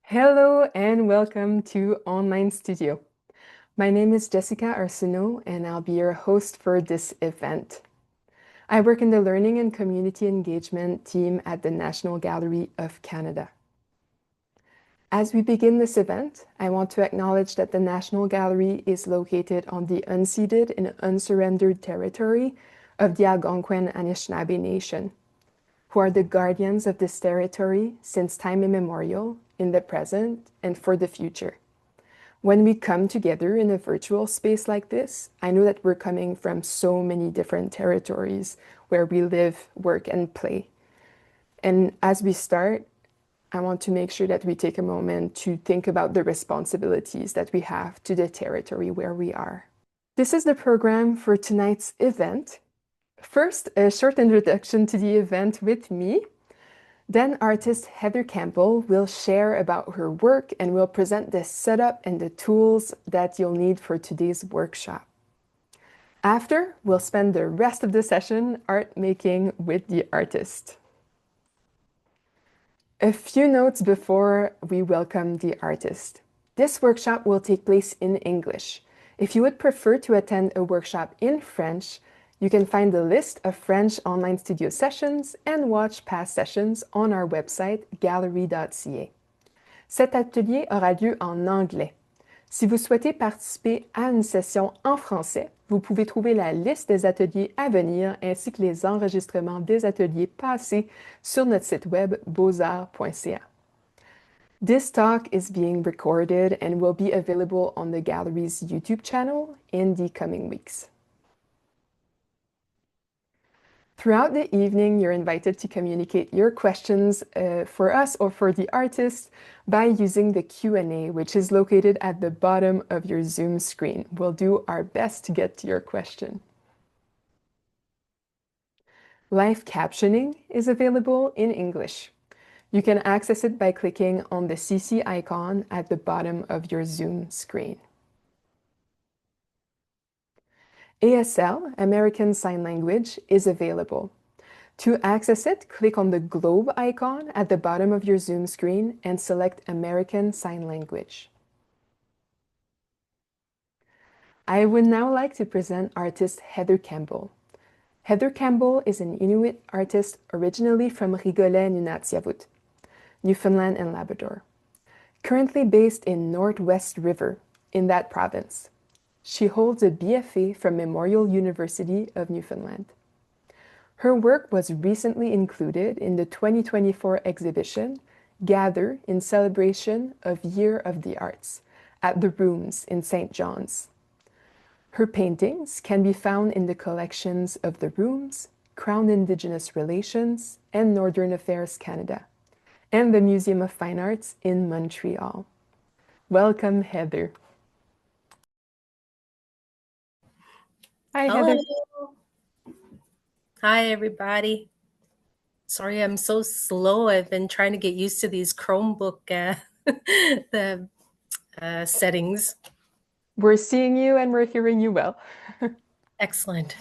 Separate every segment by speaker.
Speaker 1: Hello and welcome to Online Studio. My name is Jessica Arsenault and I'll be your host for this event. I work in the Learning and Community Engagement team at the National Gallery of Canada. As we begin this event, I want to acknowledge that the National Gallery is located on the unceded and unsurrendered territory of the Algonquin Anishinaabe Nation, who are the guardians of this territory since time immemorial, in the present, and for the future. When we come together in a virtual space like this, I know that we're coming from so many different territories where we live, work, and play. And as we start, I want to make sure that we take a moment to think about the responsibilities that we have to the territory where we are. This is the program for tonight's event. First, a short introduction to the event with me. Then artist Heather Campbell will share about her work and will present the setup and the tools that you'll need for today's workshop. After, we'll spend the rest of the session art making with the artist. A few notes before we welcome the artist. This workshop will take place in English. If you would prefer to attend a workshop in French, you can find the list of French online studio sessions and watch past sessions on our website gallery.ca. Cet atelier aura lieu en anglais. Si vous souhaitez participer à une session en français, vous pouvez trouver la liste des ateliers à venir ainsi que les enregistrements des ateliers passés sur notre site web beauxarts.ca. This talk is being recorded and will be available on the gallery's YouTube channel in the coming weeks. Throughout the evening, you're invited to communicate your questions for us or for the artist by using the Q&A, which is located at the bottom of your Zoom screen. We'll do our best to get to your question. Live captioning is available in English. You can access it by clicking on the CC icon at the bottom of your Zoom screen. ASL, American Sign Language, is available. To access it, click on the globe icon at the bottom of your Zoom screen and select American Sign Language. I would now like to present artist Heather Campbell. Heather Campbell is an Inuit artist originally from Rigolet, Nunatsiavut, Newfoundland and Labrador, currently based in Northwest River in that province. She holds a BFA from Memorial University of Newfoundland. Her work was recently included in the 2024 exhibition, Gather in celebration of Year of the Arts, at the Rooms in St. John's. Her paintings can be found in the collections of the Rooms, Crown Indigenous Relations, and Northern Affairs Canada, and the Museum of Fine Arts in Montreal. Welcome, Heather. Hi,
Speaker 2: Hello.
Speaker 1: Heather.
Speaker 2: Hi, everybody. Sorry, I'm so slow. I've been trying to get used to these Chromebook the settings.
Speaker 1: We're seeing you and we're hearing you well.
Speaker 2: Excellent.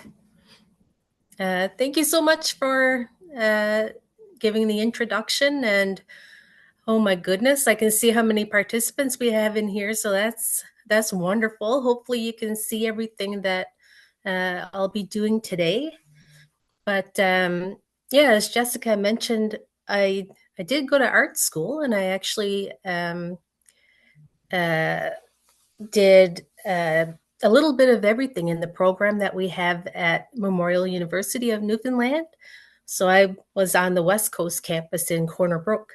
Speaker 2: Thank you so much for giving the introduction. And oh my goodness, I can see how many participants we have in here. So that's wonderful. Hopefully you can see everything that I'll be doing today. But yeah, as Jessica mentioned, I did go to art school, and I actually did a little bit of everything in the program that we have at Memorial University of Newfoundland. So I was on the West Coast campus in Corner Brook,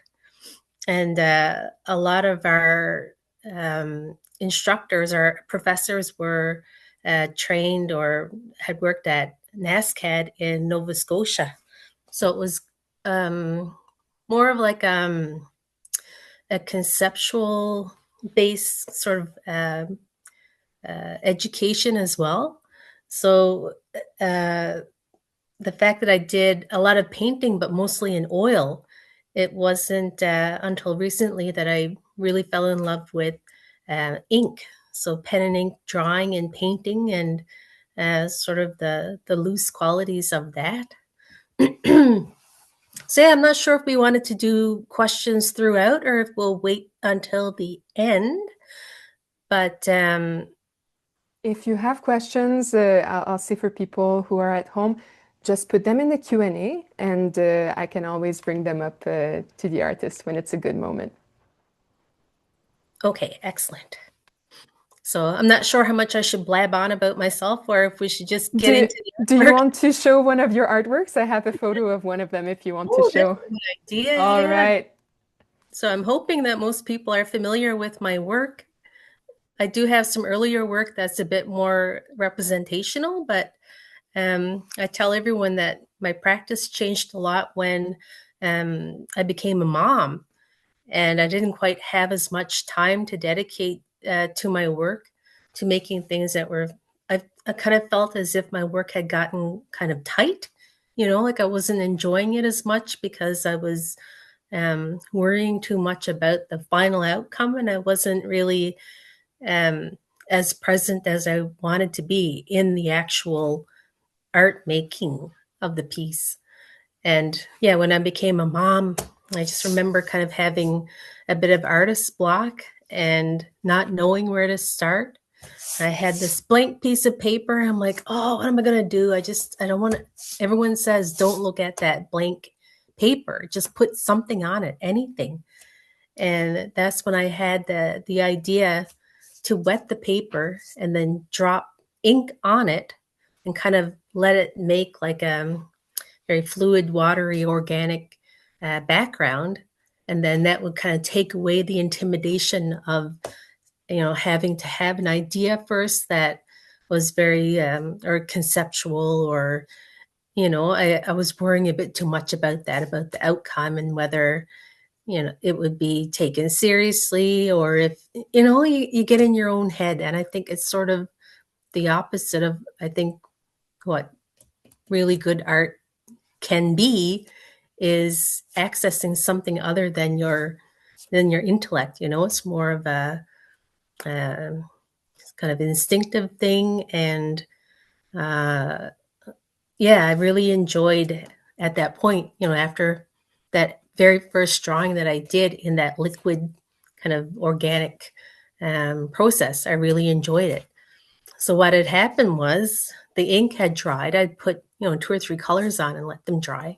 Speaker 2: and a lot of our instructors, our professors were trained or had worked at NASCAD in Nova Scotia. So it was more of like a conceptual based sort of education as well. So the fact that I did a lot of painting, but mostly in oil, it wasn't until recently that I really fell in love with ink. So pen and ink drawing and painting and sort of the loose qualities of that. So yeah, I'm not sure if we wanted to do questions throughout or if we'll wait until the end. But
Speaker 1: If you have questions, I'll say for people who are at home, just put them in the Q&A and I can always bring them up to the artist when it's a good moment.
Speaker 2: okay, excellent. So I'm not sure how much I should blab on about myself or if we should just get
Speaker 1: Do,
Speaker 2: into the
Speaker 1: do you
Speaker 2: artwork.
Speaker 1: want to show one of your artworks? I have a photo of one of them if you want to
Speaker 2: Oh, that's
Speaker 1: show.
Speaker 2: a good idea.
Speaker 1: All
Speaker 2: Yeah.
Speaker 1: right.
Speaker 2: So I'm hoping that most people are familiar with my work. I do have some earlier work that's a bit more representational, but I tell everyone that my practice changed a lot when I became a mom, and I didn't quite have as much time to dedicate to my work, to making things that were. I kind of felt as if my work had gotten kind of tight, like I wasn't enjoying it as much because I was worrying too much about the final outcome, and I wasn't really um, as present as I wanted to be in the actual art making of the piece. And yeah, when I became a mom, I just remember kind of having a bit of artist block and not knowing where to start. I had this blank piece of paper. I'm like, oh, what am I going to do? I don't want to. Everyone says, don't look at that blank paper. Just put something on it, anything. And that's when I had the idea to wet the paper and then drop ink on it and kind of let it make like a very fluid, watery, organic background. And then that would kind of take away the intimidation of, having to have an idea first that was very or conceptual or, I was worrying a bit too much about that, about the outcome and whether it would be taken seriously or if you get in your own head. And I think it's sort of the opposite of, I think, what really good art can be is accessing something other than your intellect. It's more of a um, kind of instinctive thing. And uh, yeah, I really enjoyed at that point, after that very first drawing that I did in that liquid kind of organic process. I really enjoyed it. So what had happened was the ink had dried. I'd put, two or three colors on and let them dry.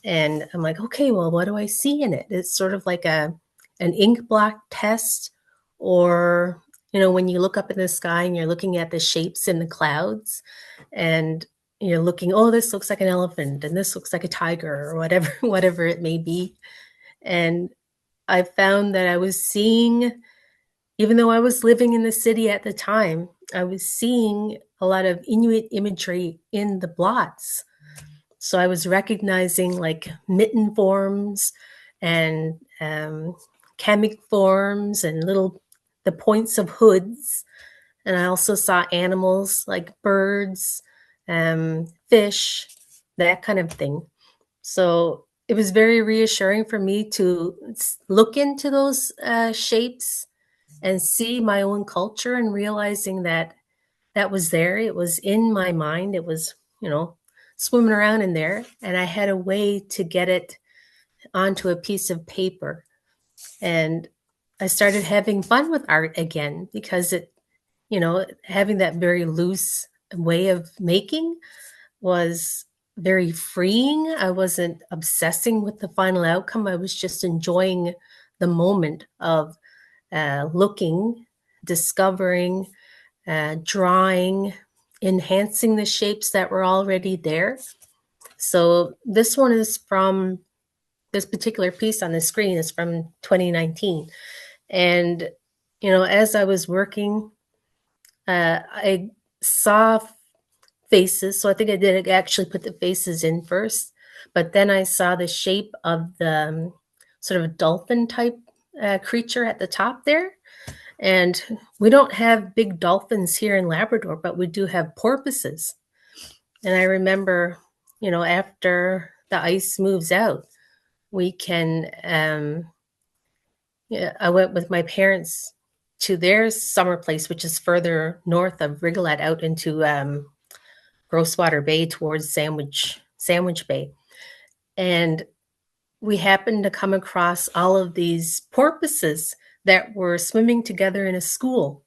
Speaker 2: And I'm like, okay, well, what do I see in it? It's sort of like an ink block test, or when you look up in the sky and you're looking at the shapes in the clouds, and you're looking, oh, this looks like an elephant, and this looks like a tiger, or whatever, whatever it may be. And I found that I was seeing, even though I was living in the city at the time, I was seeing a lot of Inuit imagery in the blots. So I was recognizing like mitten forms and kamic forms and the points of hoods. And I also saw animals like birds, fish, that kind of thing. So it was very reassuring for me to look into those shapes and see my own culture and realizing that that was there. It was in my mind. It was, swimming around in there. And I had a way to get it onto a piece of paper. And I started having fun with art again because having that very loose way of making was very freeing. I wasn't obsessing with the final outcome. I was just enjoying the moment of looking, discovering, drawing, enhancing the shapes that were already there. So this one is from this particular piece on the screen is from 2019. And, as I was working, I saw faces. So I think I did actually put the faces in first, but then I saw the shape of the sort of dolphin type creature at the top there. And we don't have big dolphins here in Labrador, but we do have porpoises. And I remember, after the ice moves out, we can, yeah, I went with my parents to their summer place, which is further north of Rigolet out into Grosswater Bay towards Sandwich Bay. And we happened to come across all of these porpoises that were swimming together in a school.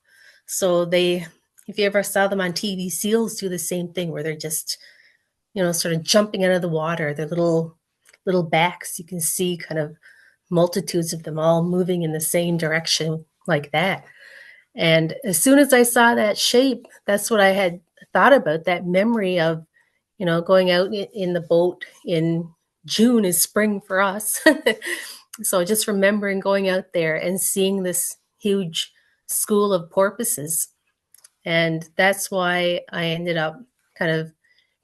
Speaker 2: So they, if you ever saw them on TV, seals do the same thing where they're just, sort of jumping out of the water. Their little backs, you can see kind of multitudes of them all moving in the same direction like that. And as soon as I saw that shape, that's what I had thought about, that memory of, going out in the boat in June is spring for us. So just remembering going out there and seeing this huge school of porpoises. And that's why I ended up kind of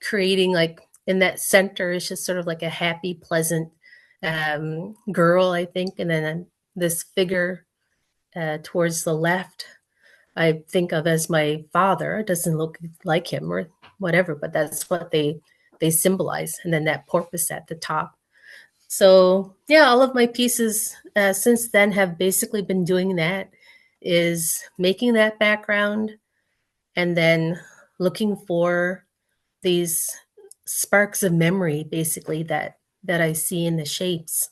Speaker 2: creating, like, in that center is just sort of like a happy, pleasant girl, I think. And then this figure towards the left I think of as my father. It doesn't look like him or whatever, but that's what they symbolize. And then that porpoise at the top. So yeah, all of my pieces since then have basically been doing that, is making that background and then looking for these sparks of memory, basically, that I see in the shapes.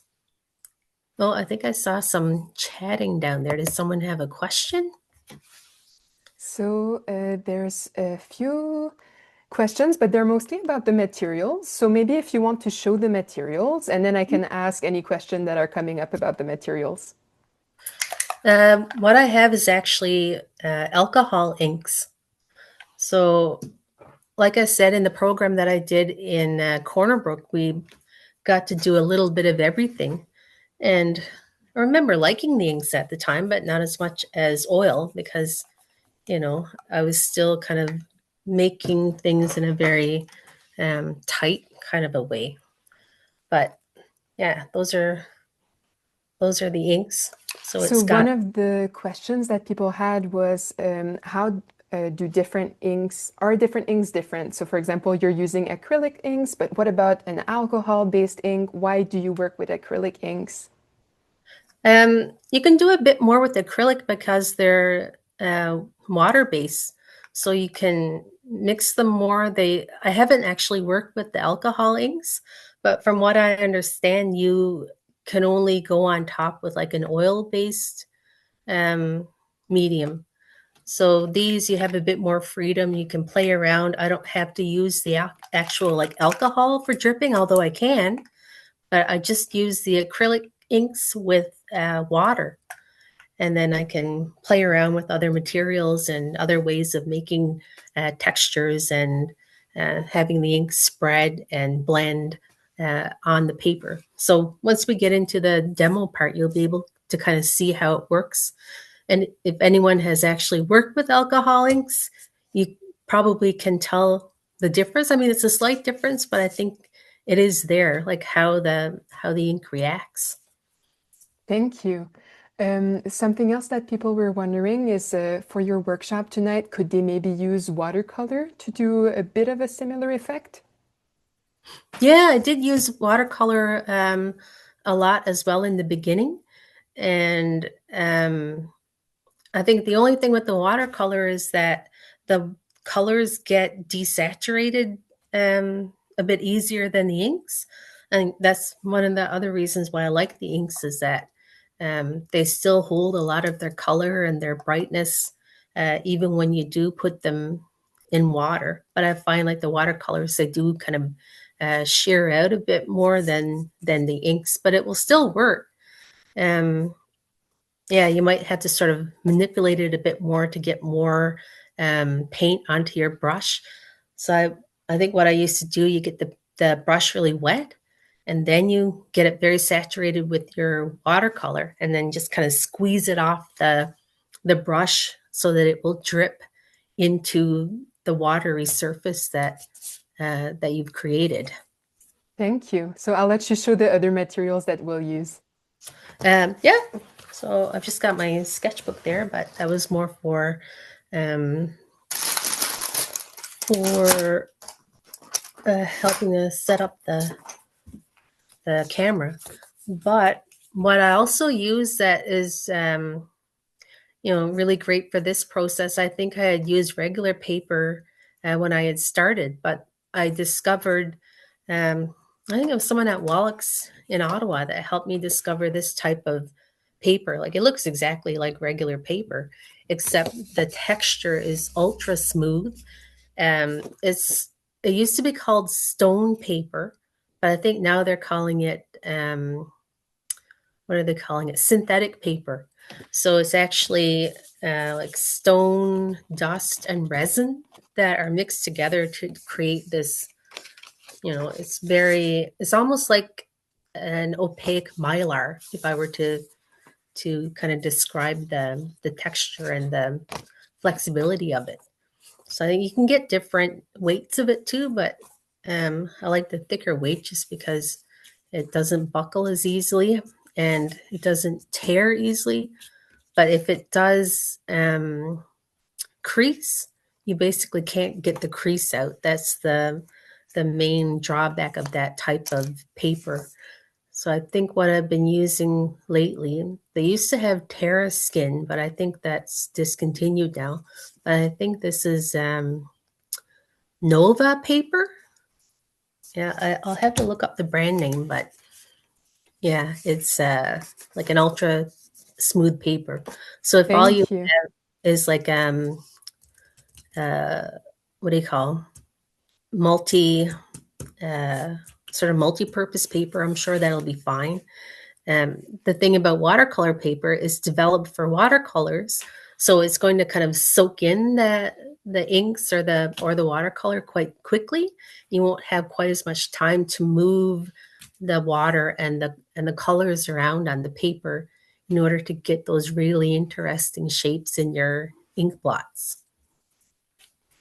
Speaker 2: Well, I think I saw some chatting down there. Does someone have a question?
Speaker 1: So there's a few questions, but they're mostly about the materials. So maybe if you want to show the materials, and then I can ask any question that are coming up about the materials.
Speaker 2: What I have is actually alcohol inks. So, like I said, in the program that I did in Corner Brook, we got to do a little bit of everything. And I remember liking the inks at the time, but not as much as oil because, I was still kind of making things in a very tight kind of a way. But yeah, those are the inks. So
Speaker 1: So
Speaker 2: it's
Speaker 1: one
Speaker 2: got
Speaker 1: of the questions that people had was how do different inks different? So for example, you're using acrylic inks, but what about an alcohol-based ink? Why do you work with acrylic inks?
Speaker 2: You can do a bit more with acrylic because they're water based, so you can mix them more. I haven't actually worked with the alcohol inks, but from what I understand, you can only go on top with like an oil based um, medium. So these you have a bit more freedom. You can play around. I don't have to use the actual like alcohol for dripping, although I can. But I just use the acrylic inks with water, and then I can play around with other materials and other ways of making textures and having the ink spread and blend on the paper. So once we get into the demo part, you'll be able to kind of see how it works. And if anyone has actually worked with alcohol inks, you probably can tell the difference. I mean, it's a slight difference, but I think it is there, like how the ink reacts.
Speaker 1: Thank you. Something else that people were wondering is for your workshop tonight, could they maybe use watercolor to do a bit of a similar effect?
Speaker 2: Yeah, I did use watercolor a lot as well in the beginning. And I think the only thing with the watercolor is that the colors get desaturated a bit easier than the inks. I think that's one of the other reasons why I like the inks, is that they still hold a lot of their color and their brightness, even when you do put them in water. But I find like the watercolors, they do kind of shear out a bit more than the inks, but it will still work. Um, yeah, you might have to sort of manipulate it a bit more to get more paint onto your brush. So I think what I used to do, you get the brush really wet, and then you get it very saturated with your watercolor, and then just kind of squeeze it off the brush so that it will drip into the watery surface that you've created.
Speaker 1: Thank you. So I'll let you show the other materials that we'll use.
Speaker 2: Yeah, so I've just got my sketchbook there, but that was more um, for helping us set up the camera. But what I also use that is really great for this process. I think I had used regular paper when I had started, but I discovered, um, I think it was someone at Wallach's in Ottawa that helped me discover this type of paper. Like it looks exactly like regular paper, except the texture is ultra smooth. It's it used to be called stone paper, but I think now they're calling it what are they calling it? Synthetic paper. So it's actually like stone dust and resin that are mixed together to create this. It's almost like an opaque mylar if I were to kind of describe the texture and the flexibility of it. So I think you can get different weights of it too, but I like the thicker weight just because it doesn't buckle as easily and it doesn't tear easily. But if it does crease, you basically can't get the crease out. That's the main drawback of that type of paper. So I think what I've been using lately, they used to have Terra Skin, but I think that's discontinued now. But I think this is Nova paper. Yeah, I'll have to look up the brand name, but yeah, it's like an ultra smooth paper. So if all you
Speaker 1: Thank you.
Speaker 2: have is like uh, what do you call multi sort of multi-purpose paper, I'm sure that'll be fine. The thing about watercolor paper is developed for watercolors, so it's going to kind of soak in the inks or the watercolor quite quickly. You won't have quite as much time to move the water and the colors around on the paper in order to get those really interesting shapes in your ink blots.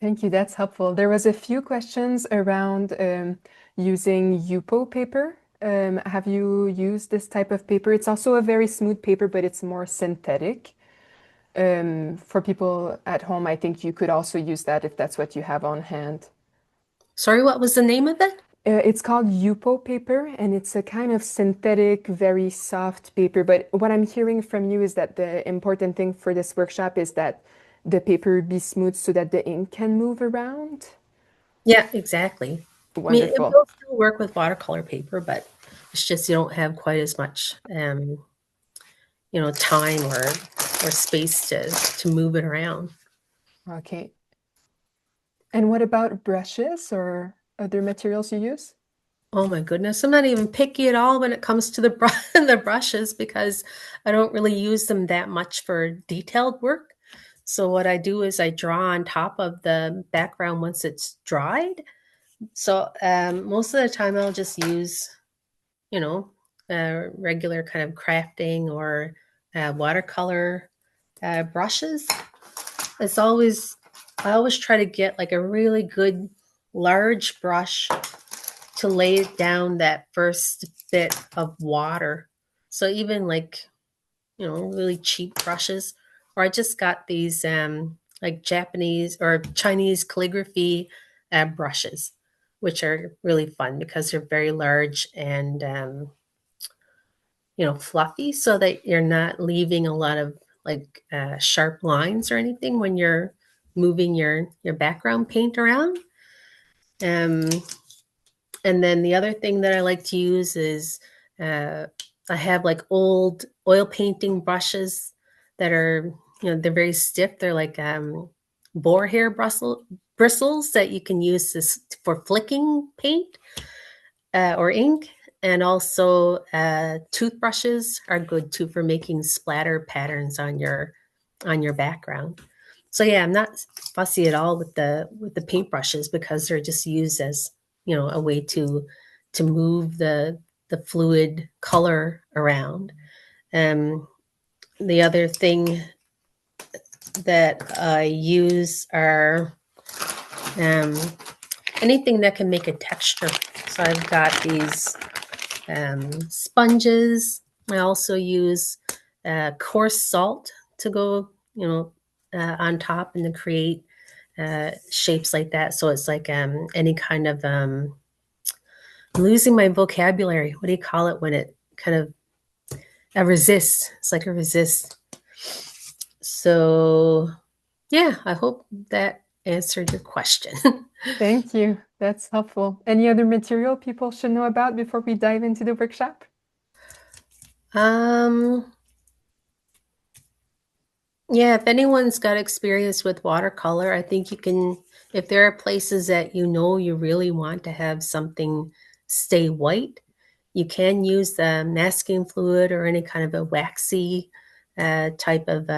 Speaker 1: Thank you. That's helpful. There was a few questions around using Yupo paper. Have you used this type of paper? It's also a very smooth paper, but it's more synthetic. For people at home, I think you could also use that if that's what you have on hand.
Speaker 2: Sorry, what was the name of it?
Speaker 1: It's called Yupo paper, and it's a kind of synthetic, very soft paper. But what I'm hearing from you is that the important thing for this workshop is that the paper be smooth so that the ink can move around.
Speaker 2: Yeah, exactly. I mean, it
Speaker 1: Wonderful.
Speaker 2: will still work with watercolor paper, but it's just you don't have quite as much, time or space to move it around.
Speaker 1: Okay. And what about brushes or other materials you use?
Speaker 2: Oh my goodness, I'm not even picky at all when it comes to the brushes because I don't really use them that much for detailed work. So what I do is I draw on top of the background once it's dried. So most of the time I'll just use you know, regular kind of crafting or watercolor brushes. It's always, I always try to get like a really good large brush to lay down that first bit of water. So even like, really cheap brushes, or I just got these like Japanese or Chinese calligraphy brushes, which are really fun because they're very large and fluffy so that you're not leaving a lot of like sharp lines or anything when you're moving your background paint around. Um, and then the other thing that I like to use is uh, I have like old oil painting brushes that are, they're very stiff. They're like boar hair bristles that you can use this for flicking paint or ink. And also toothbrushes are good too for making splatter patterns on your background. So yeah, I'm not fussy at all with the paintbrushes because they're just used as a way to move the fluid color around. The other thing that I use are um, anything that can make a texture. So I've got these sponges. I also use coarse salt to go, on top and to create shapes like that. So it's like any kind of, I'm losing my vocabulary. What do you call it when it kind of a resist? It's like a resist. So yeah, I hope that answered your question.
Speaker 1: Thank you. That's helpful. Any other material people should know about before we dive into the workshop?
Speaker 2: Yeah, if anyone's got experience with watercolor, I think you can, if there are places that you know you really want to have something stay white, you can use the masking fluid or any kind of a waxy type of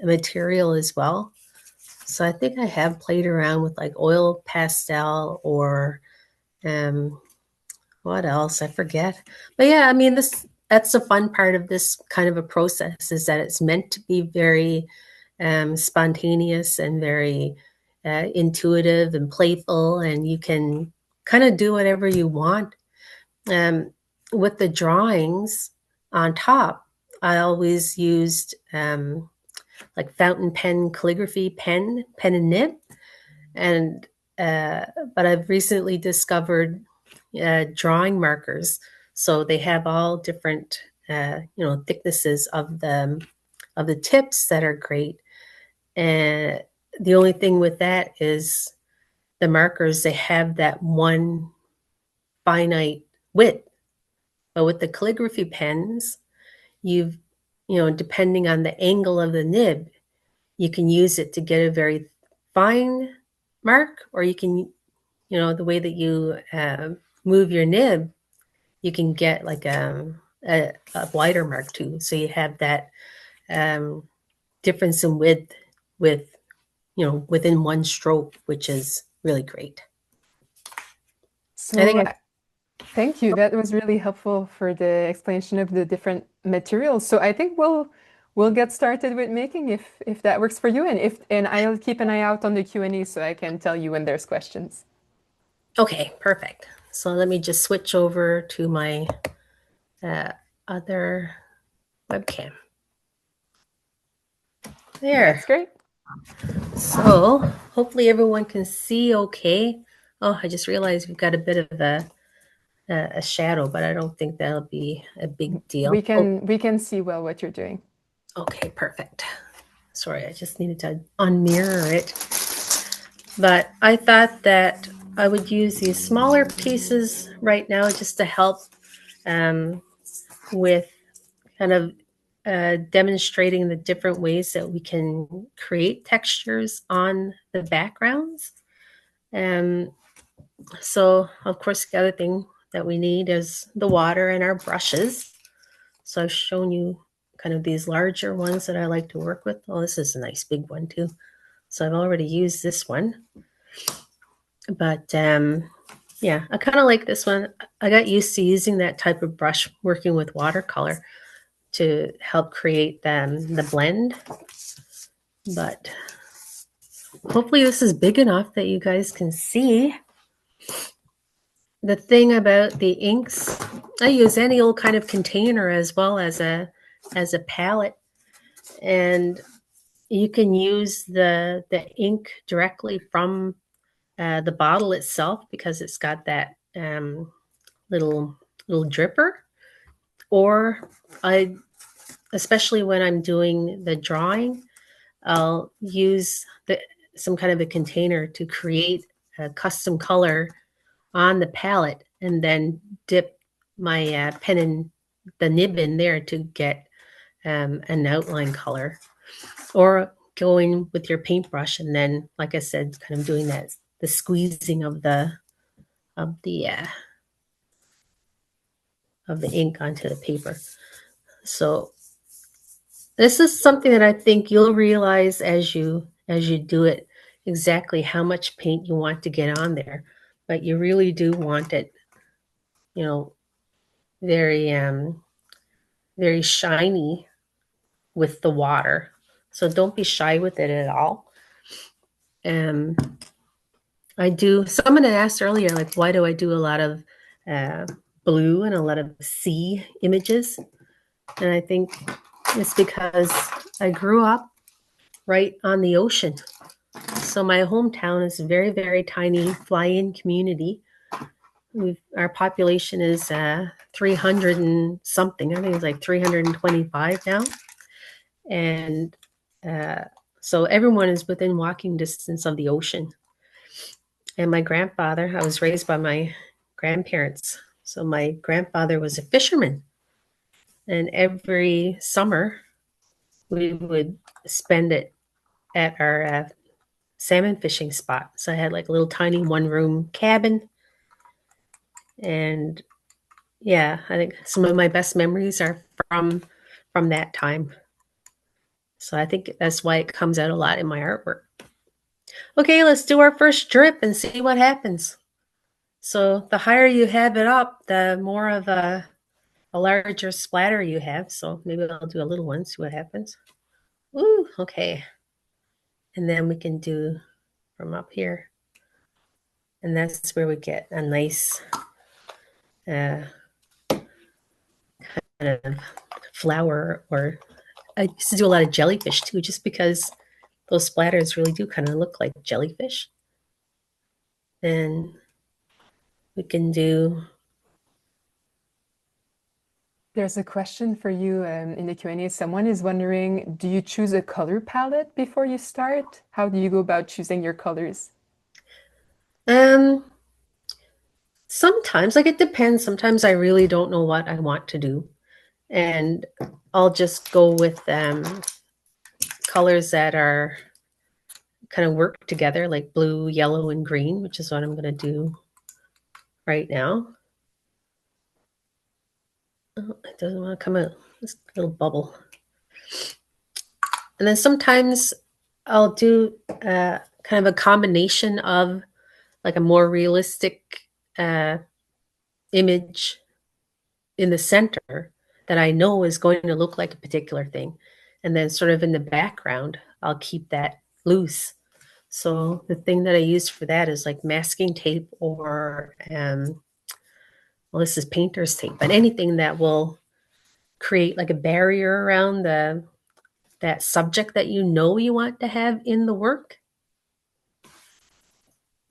Speaker 2: material as well. So I think I have played around with like oil pastel or what else? I forget. But yeah, I mean, that's the fun part of this kind of a process is that it's meant to be very spontaneous and very intuitive and playful, and you can kind of do whatever you want. Um, with the drawings on top, I always used like fountain pen calligraphy pen and nib, and but I've recently discovered drawing markers. So they have all different, thicknesses of the tips that are great. And the only thing with that is the markers, they have that one finite width. But with the calligraphy pens, you've, depending on the angle of the nib, you can use it to get a very fine mark, or you can, the way that you move your nib, you can get like a wider mark too. So you have that um, difference in width with, within one stroke, which is really great. I think
Speaker 1: So thank you. That was really helpful for the explanation of the different materials. So I think we'll get started with making if that works for you, and I'll keep an eye out on the Q&A so I can tell you when there's questions.
Speaker 2: okay, perfect. So let me just switch over to my other webcam. There.
Speaker 1: That's great.
Speaker 2: So hopefully everyone can see okay. Oh, I just realized we've got a bit of a shadow, but I don't think that'll be a big deal.
Speaker 1: We can see well what you're doing.
Speaker 2: Okay, perfect. Sorry, I just needed to unmirror it. But I thought that I would use these smaller pieces right now just to help with kind of demonstrating the different ways that we can create textures on the backgrounds. So, of course, the other thing that we need is the water and our brushes. So I've shown you kind of these larger ones that I like to work with. Oh, this is a nice big one too. So I've already used this one. But yeah, I kind of like this one. I got used to using that type of brush working with watercolor to help create the blend. But hopefully this is big enough that you guys can see. The thing about the inks, I use any old kind of container as well as a palette, and you can use the ink directly from the bottle itself because it's got that little dripper. Or I, especially when I'm doing the drawing, I'll use some kind of a container to create a custom color on the palette and then dip my pen in the nib in there to get an outline color, or going with your paintbrush and then, like I said, kind of doing that the squeezing of the ink onto the paper. So this is something that I think you'll realize as you do it, exactly how much paint you want to get on there, but you really do want it, very very shiny with the water. So don't be shy with it at all. I do. Someone had asked earlier, like, why do I do a lot of blue and a lot of sea images? And I think it's because I grew up right on the ocean. So my hometown is a very, very tiny fly-in community. Our population is 300 and something. I think it's like 325 now. And so everyone is within walking distance of the ocean. And my grandfather, I was raised by my grandparents. So my grandfather was a fisherman. And every summer, we would spend it at our salmon fishing spot. So I had like a little tiny one-room cabin. And yeah, I think some of my best memories are from that time. So I think that's why it comes out a lot in my artwork. Okay, let's do our first drip and see what happens. So the higher you have it up, the more of a larger splatter you have. So maybe I'll do a little one, see what happens. Ooh, okay. And then we can do from up here. And that's where we get a nice kind of flower. Or I used to do a lot of jellyfish too, just because those splatters really do kind of look like jellyfish. And we can do.
Speaker 1: There's a question for you in the Q&A. Someone is wondering, do you choose a color palette before you start? How do you go about choosing your colors?
Speaker 2: Sometimes, like it depends. Sometimes I really don't know what I want to do. And I'll just go with colors that are kind of work together, like blue, yellow, and green, which is what I'm going to do right now. Oh, it doesn't want to come out. This little bubble. And then sometimes I'll do kind of a combination of like a more realistic image in the center that I know is going to look like a particular thing. And then sort of in the background, I'll keep that loose. So the thing that I use for that is like masking tape or, well, this is painter's tape, but anything that will create like a barrier around that subject that you know you want to have in the work.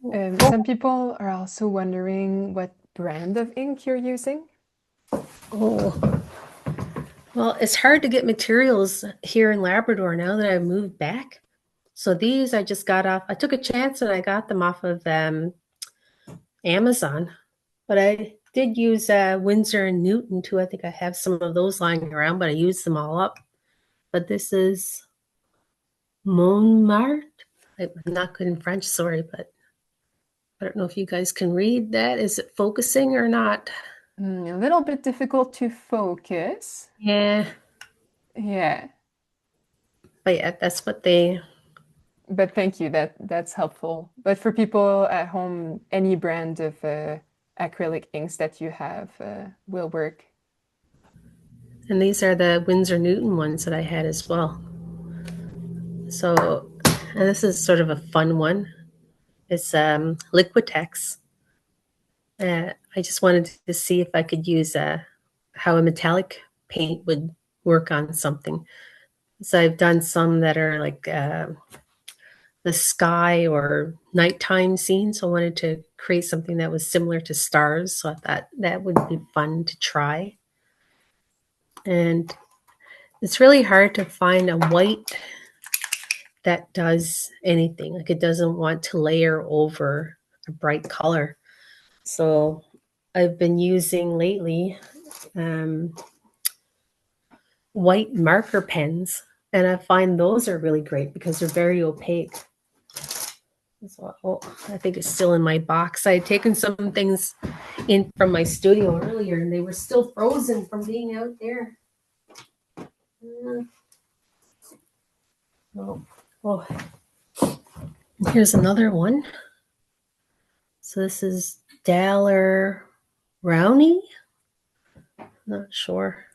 Speaker 1: Some people are also wondering what brand of ink you're using.
Speaker 2: Oh, well, it's hard to get materials here in Labrador now that I've moved back. So these I just got off. I took a chance and I got them off of Amazon. But I did use Winsor and Newton too. I think I have some of those lying around, but I used them all up. But this is Montmartre. I'm not good in French, sorry, but I don't know if you guys can read that. Is it focusing or not?
Speaker 1: A little bit difficult to focus.
Speaker 2: Yeah.
Speaker 1: Yeah.
Speaker 2: But yeah, that's what they.
Speaker 1: But thank you, that's helpful. But for people at home, any brand of acrylic inks that you have will work.
Speaker 2: And these are the Winsor Newton ones that I had as well. So, and this is sort of a fun one. It's Liquitex. I just wanted to see if I could use how a metallic paint would work on something. So I've done some that are like the sky or nighttime scene. So I wanted to create something that was similar to stars. So I thought that would be fun to try. And it's really hard to find a white that does anything. Like it doesn't want to layer over a bright color. So I've been using lately white marker pens, and I find those are really great because they're very opaque. So, oh, I think it's still in my box. I had taken some things in from my studio earlier, and they were still frozen from being out there. Oh, oh. Here's another one. So this is Daler Rowney. Not sure.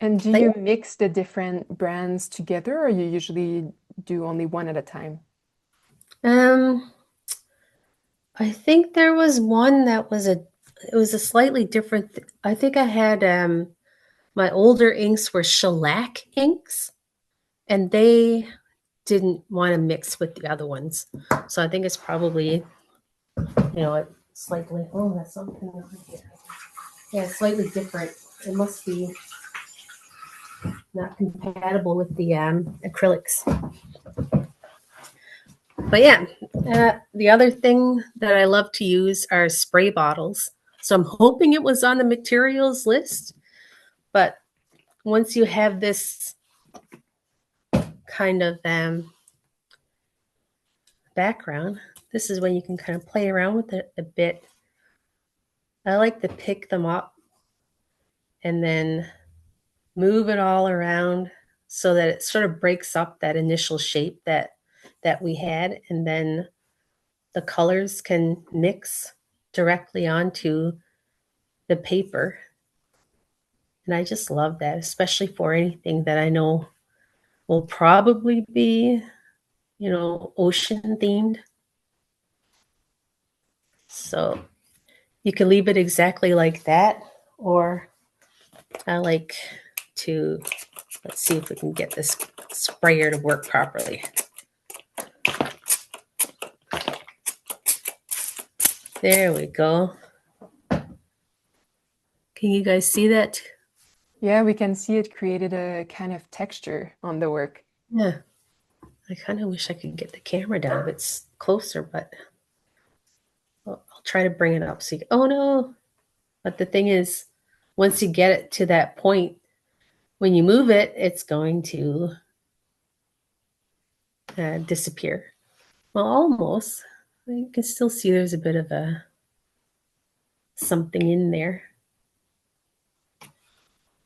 Speaker 1: And do you mix the different brands together, or you usually do only one at a time?
Speaker 2: I think there was one that was it was a slightly different. I think I had my older inks were shellac inks, and they didn't want to mix with the other ones. So I think it's probably, slightly. Oh, that's something. Yeah, slightly different. It must be not compatible with the acrylics. But yeah, the other thing that I love to use are spray bottles. So I'm hoping it was on the materials list, but once you have this kind of background, this is when you can kind of play around with it a bit. I like to pick them up and then move it all around so that it sort of breaks up that initial shape that we had, and then the colors can mix directly onto the paper. And I just love that, especially for anything that I know will probably be, ocean themed. So you can leave it exactly like that, or I like to, let's see if we can get this sprayer to work properly. There we go. Can you guys see that?
Speaker 1: Yeah, we can see it created a kind of texture on the work.
Speaker 2: Yeah. I kind of wish I could get the camera down a bit closer, but I'll try to bring it up. So oh no. But the thing is, once you get it to that point, when you move it, it's going to disappear. Well, almost. You can still see there's a bit of something in there.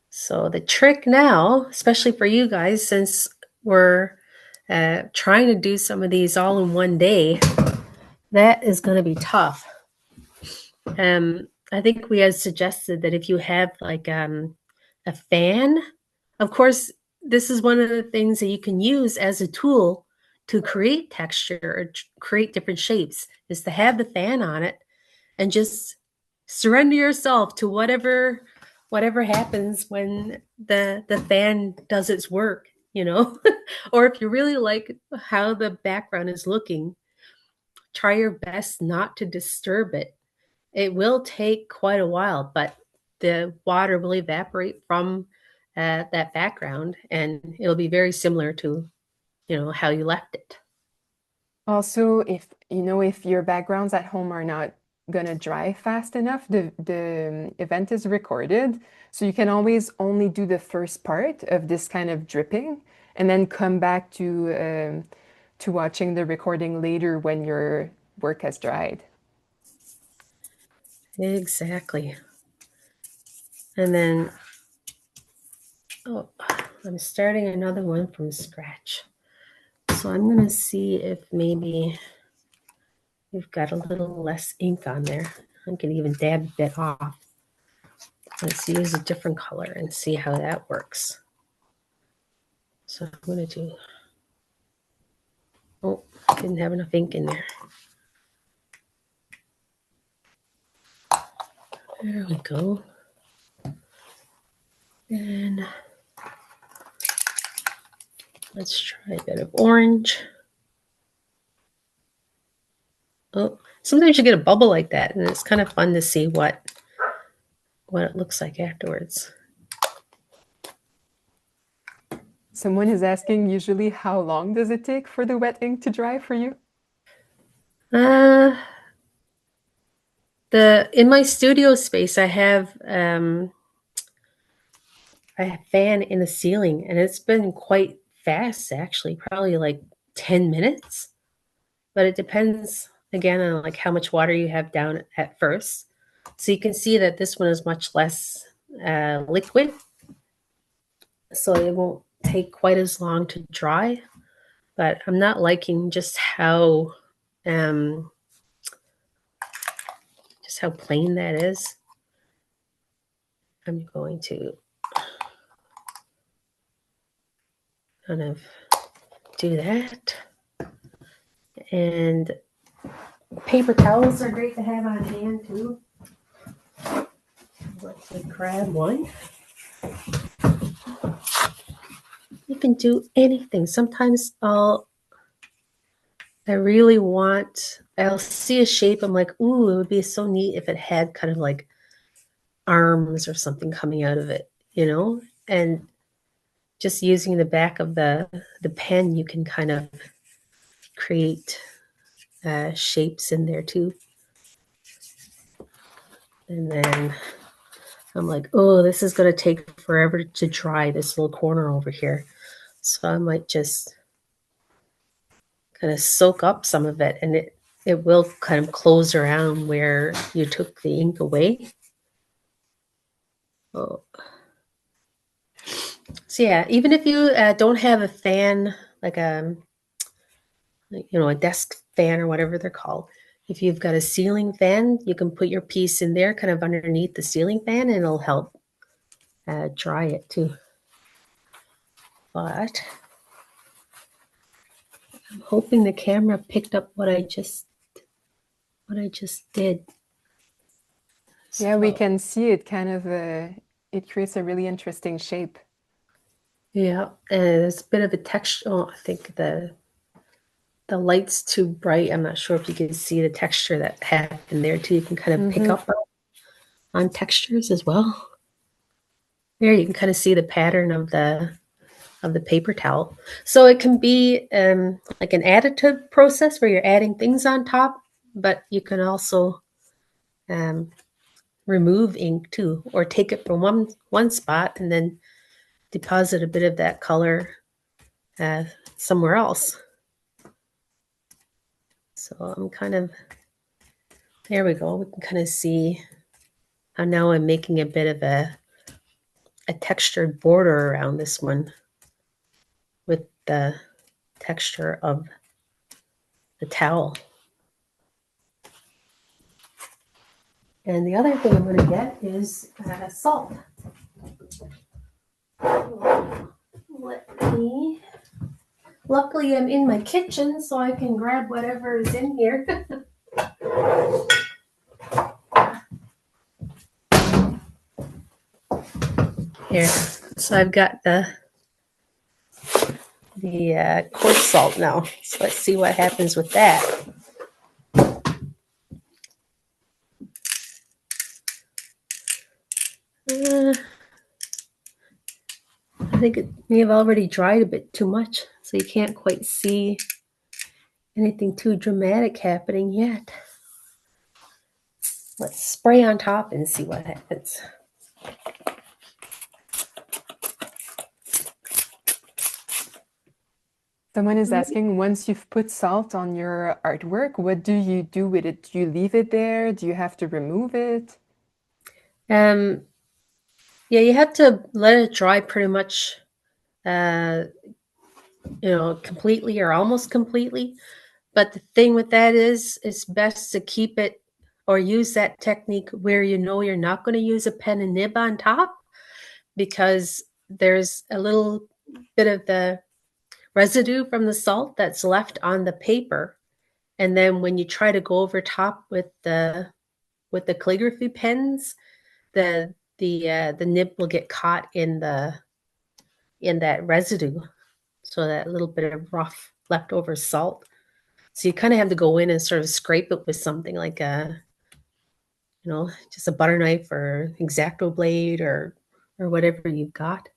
Speaker 2: So the trick now, especially for you guys, since we're trying to do some of these all in one day, that is going to be tough. I think we had suggested that if you have like a fan, of course, this is one of the things that you can use as a tool to create texture or create different shapes, is to have the fan on it and just surrender yourself to whatever happens when the fan does its work, or if you really like how the background is looking, try your best not to disturb it. It will take quite a while, but the water will evaporate from that background, and it'll be very similar to, how you left it.
Speaker 1: Also, if your backgrounds at home are not gonna dry fast enough, the event is recorded, so you can always only do the first part of this kind of dripping, and then come back to watching the recording later when your work has dried.
Speaker 2: Exactly. And then, I'm starting another one from scratch. So I'm going to see if maybe we've got a little less ink on there. I can even dab a bit off. Let's use a different color and see how that works. So I'm going to do, didn't have enough ink in there. There we go. And let's try a bit of orange. Oh, sometimes you get a bubble like that, and it's kind of fun to see what it looks like afterwards.
Speaker 1: Someone is asking usually how long does it take for the wet ink to dry for you?
Speaker 2: In my studio space, I have a fan in the ceiling, and it's been quite fast actually, probably like 10 minutes. But it depends again on like how much water you have down at first. So you can see that this one is much less liquid, so it won't take quite as long to dry. But I'm not liking just how plain that is. I'm going to kind of do that. And paper towels are great to have on hand too. Let's grab one. You can do anything. Sometimes I'll see a shape. I'm like, ooh, it would be so neat if it had kind of like arms or something coming out of it, and just using the back of the pen, you can kind of create shapes in there too. And then I'm like, oh, this is going to take forever to dry, this little corner over here. So I might just kind of soak up some of it, and it will kind of close around where you took the ink away. Oh. So yeah, even if you don't have a fan, like a desk fan or whatever they're called, if you've got a ceiling fan, you can put your piece in there kind of underneath the ceiling fan, and it'll help dry it too. But I'm hoping the camera picked up what I just did.
Speaker 1: Yeah, we can see it kind of, it creates a really interesting shape.
Speaker 2: Yeah, and there's a bit of a texture. Oh, I think the light's too bright. I'm not sure if you can see the texture that happened there too. You can kind of pick up on textures as well. There you can kind of see the pattern of the paper towel. So it can be like an additive process where you're adding things on top, but you can also remove ink too, or take it from one spot and then deposit a bit of that color somewhere else. So I'm kind of, there we go. We can kind of see how now I'm making a bit of a textured border around this one with the texture of the towel. And the other thing I'm going to get is salt. Luckily I'm in my kitchen, so I can grab whatever is in here. Here, so I've got the coarse salt now. So let's see what happens with that. I think it may have already dried a bit too much, so you can't quite see anything too dramatic happening yet. Let's spray on top and see what happens.
Speaker 1: Someone is asking, once you've put salt on your artwork, what do you do with it? Do you leave it there? Do you have to remove it?
Speaker 2: Yeah, you have to let it dry pretty much, completely or almost completely. But the thing with that is, it's best to keep it or use that technique where you know you're not going to use a pen and nib on top, because there's a little bit of the residue from the salt that's left on the paper. And then when you try to go over top with the calligraphy pens, the nib will get caught in that residue. So that little bit of rough leftover salt. So you kind of have to go in and sort of scrape it with something like just a butter knife or X-Acto blade or whatever you've got.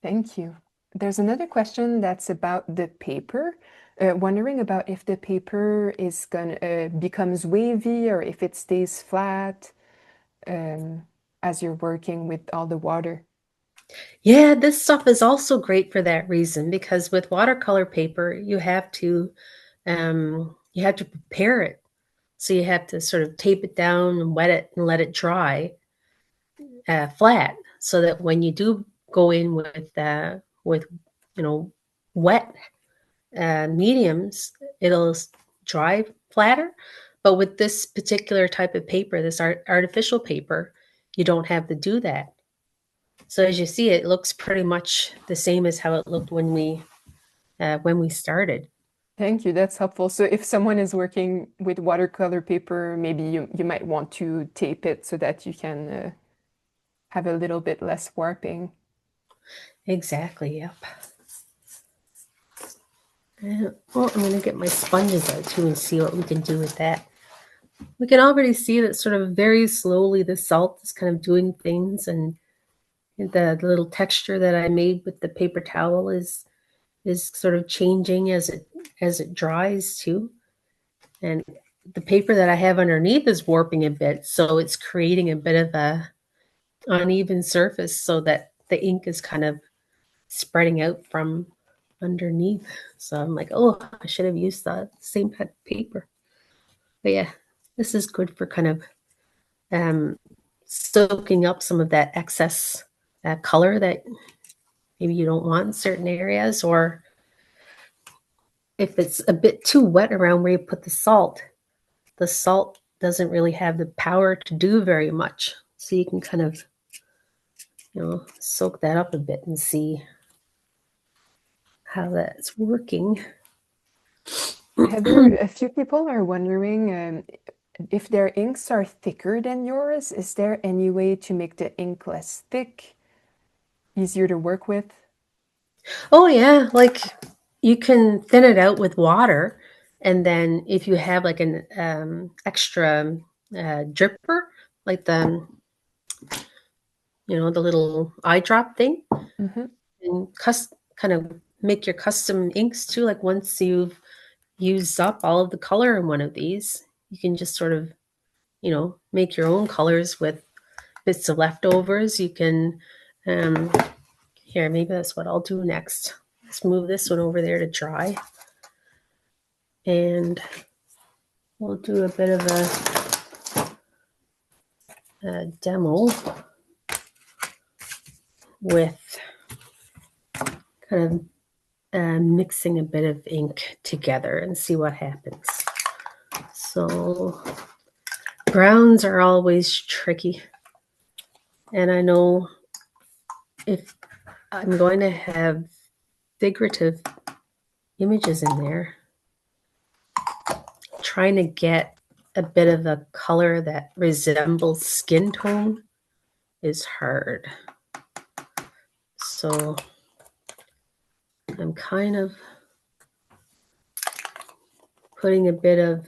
Speaker 1: Thank you. There's another question that's about the paper, wondering about if the paper is gonna becomes wavy or if it stays flat as you're working with all the water.
Speaker 2: Yeah, this stuff is also great for that reason, because with watercolor paper, you have to prepare it. So you have to sort of tape it down and wet it and let it dry flat, so that when you do go in with wet mediums, it'll dry flatter. But with this particular type of paper, this artificial paper, you don't have to do that. So as you see, it looks pretty much the same as how it looked when we started.
Speaker 1: Thank you. That's helpful. So if someone is working with watercolor paper, maybe you might want to tape it so that you can have a little bit less warping.
Speaker 2: Exactly, yep. Well, I'm going to get my sponges out too and see what we can do with that. We can already see that sort of very slowly the salt is kind of doing things, and the little texture that I made with the paper towel is is sort of changing as it dries too. And the paper that I have underneath is warping a bit, so it's creating a bit of a uneven surface so that the ink is kind of spreading out from underneath. So I'm like, oh, I should have used the same kind of paper. But yeah, this is good for kind of soaking up some of that excess color that maybe you don't want in certain areas, or if it's a bit too wet around where you put the salt doesn't really have the power to do very much. So you can kind of, soak that up a bit and see how that's working.
Speaker 1: Heather, a few people are wondering if their inks are thicker than yours. Is there any way to make the ink less thick, easier to work with?
Speaker 2: Oh yeah, like you can thin it out with water, and then if you have like an extra dripper, like the little eye drop thing,
Speaker 1: Mm-hmm.
Speaker 2: and kind of make your custom inks too. Like once you've used up all of the color in one of these, you can just sort of, make your own colors with bits of leftovers. You can, um, here, maybe that's what I'll do next. Let's move this one over there to dry. And we'll do a bit of a demo with kind of mixing a bit of ink together and see what happens. So browns are always tricky. And I know if I'm going to have figurative images in there, trying to get a bit of a color that resembles skin tone is hard. So I'm kind of putting a bit of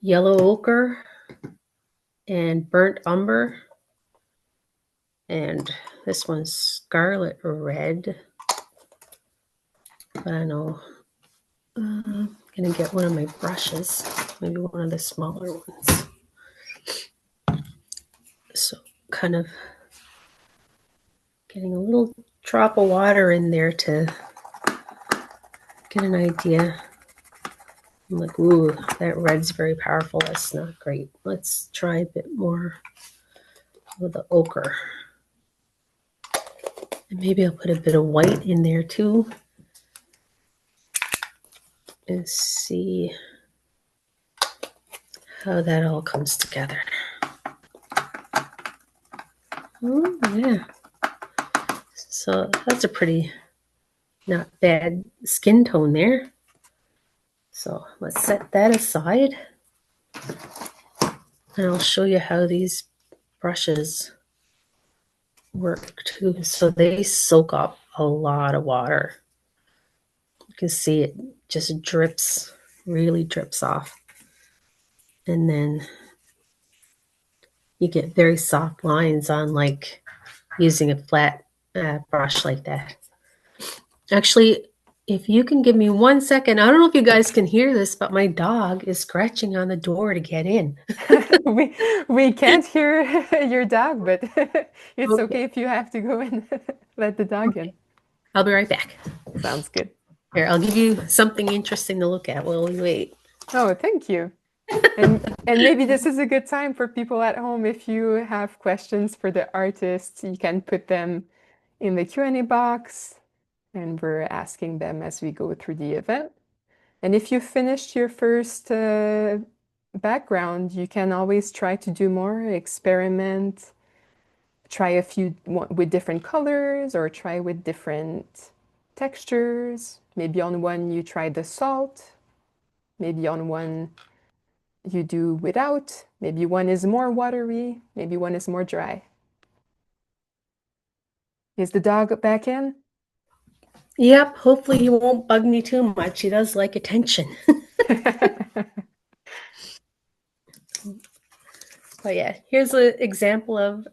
Speaker 2: yellow ochre and burnt umber, and this one's scarlet red. But I know I'm gonna get one of my brushes, maybe one of the smaller ones. So kind of getting a little drop of water in there to get an idea. I'm like, ooh, that red's very powerful. That's not great. Let's try a bit more with the ochre. And maybe I'll put a bit of white in there too. And see how that all comes together. Oh, yeah. So that's a pretty not bad skin tone there. So let's set that aside. And I'll show you how these brushes work too. So they soak up a lot of water. You can see it just drips, really drips off. And then you get very soft lines on like using a flat brush like that. Actually, if you can give me 1 second, I don't know if you guys can hear this, but my dog is scratching on the door to get in.
Speaker 1: We can't hear your dog, but it's
Speaker 2: Okay.
Speaker 1: okay if you have to go and let the dog in.
Speaker 2: I'll be right back.
Speaker 1: Sounds good.
Speaker 2: Here, I'll give you something interesting to look at while we wait.
Speaker 1: Oh, thank you. And maybe this is a good time for people at home. If you have questions for the artists, you can put them in the Q&A box, and we're asking them as we go through the event. And if you finished your first background, you can always try to do more, experiment, try a few with different colors or try with different textures. Maybe on one you try the salt, maybe on one you do without, maybe one is more watery, maybe one is more dry. Is the dog back in?
Speaker 2: Yep, hopefully he won't bug me too much. He does like attention. But yeah, here's an example of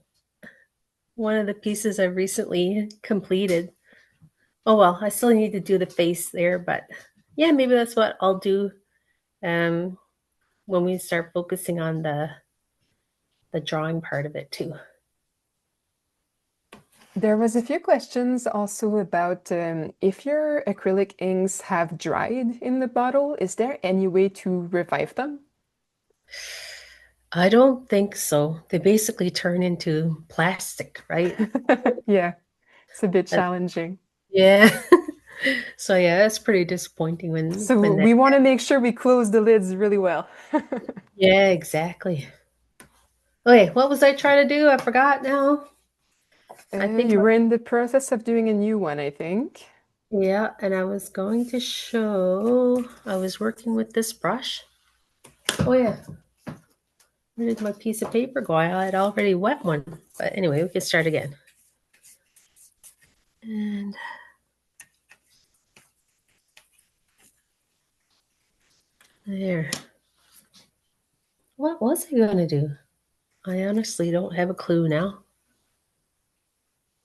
Speaker 2: one of the pieces I've recently completed. Oh, well, I still need to do the face there, but yeah, maybe that's what I'll do when we start focusing on the drawing part of it too.
Speaker 1: There was a few questions also about if your acrylic inks have dried in the bottle, is there any way to revive them?
Speaker 2: I don't think so. They basically turn into plastic, right?
Speaker 1: Yeah, it's a bit
Speaker 2: And
Speaker 1: challenging.
Speaker 2: yeah. So yeah, that's pretty disappointing
Speaker 1: So
Speaker 2: when that.
Speaker 1: we want to make sure we close the lids really well.
Speaker 2: Yeah, exactly. Okay, what was I trying to do? I forgot now. I think
Speaker 1: You were in the process of doing a new one, I think.
Speaker 2: yeah, and I was going to show I was working with this brush. Oh yeah. Where did my piece of paper go? I had already wet one. But anyway, we can start again. And there. What was I going to do? I honestly don't have a clue now.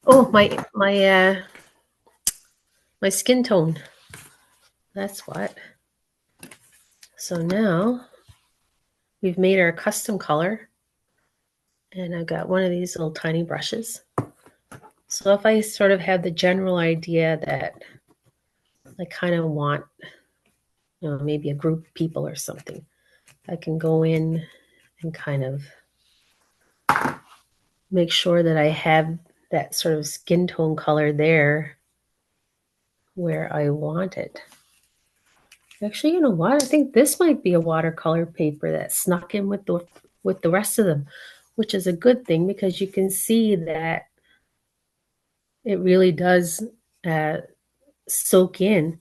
Speaker 2: Oh, my skin tone. That's what. So now we've made our custom color, and I've got one of these little tiny brushes. So if I sort of have the general idea that I kind of want, maybe a group of people or something, I can go in and kind of make sure that I have that sort of skin tone color there where I want it. Actually, you know what? I think this might be a watercolor paper that snuck in with the rest of them, which is a good thing because you can see that it really does uh, soak in.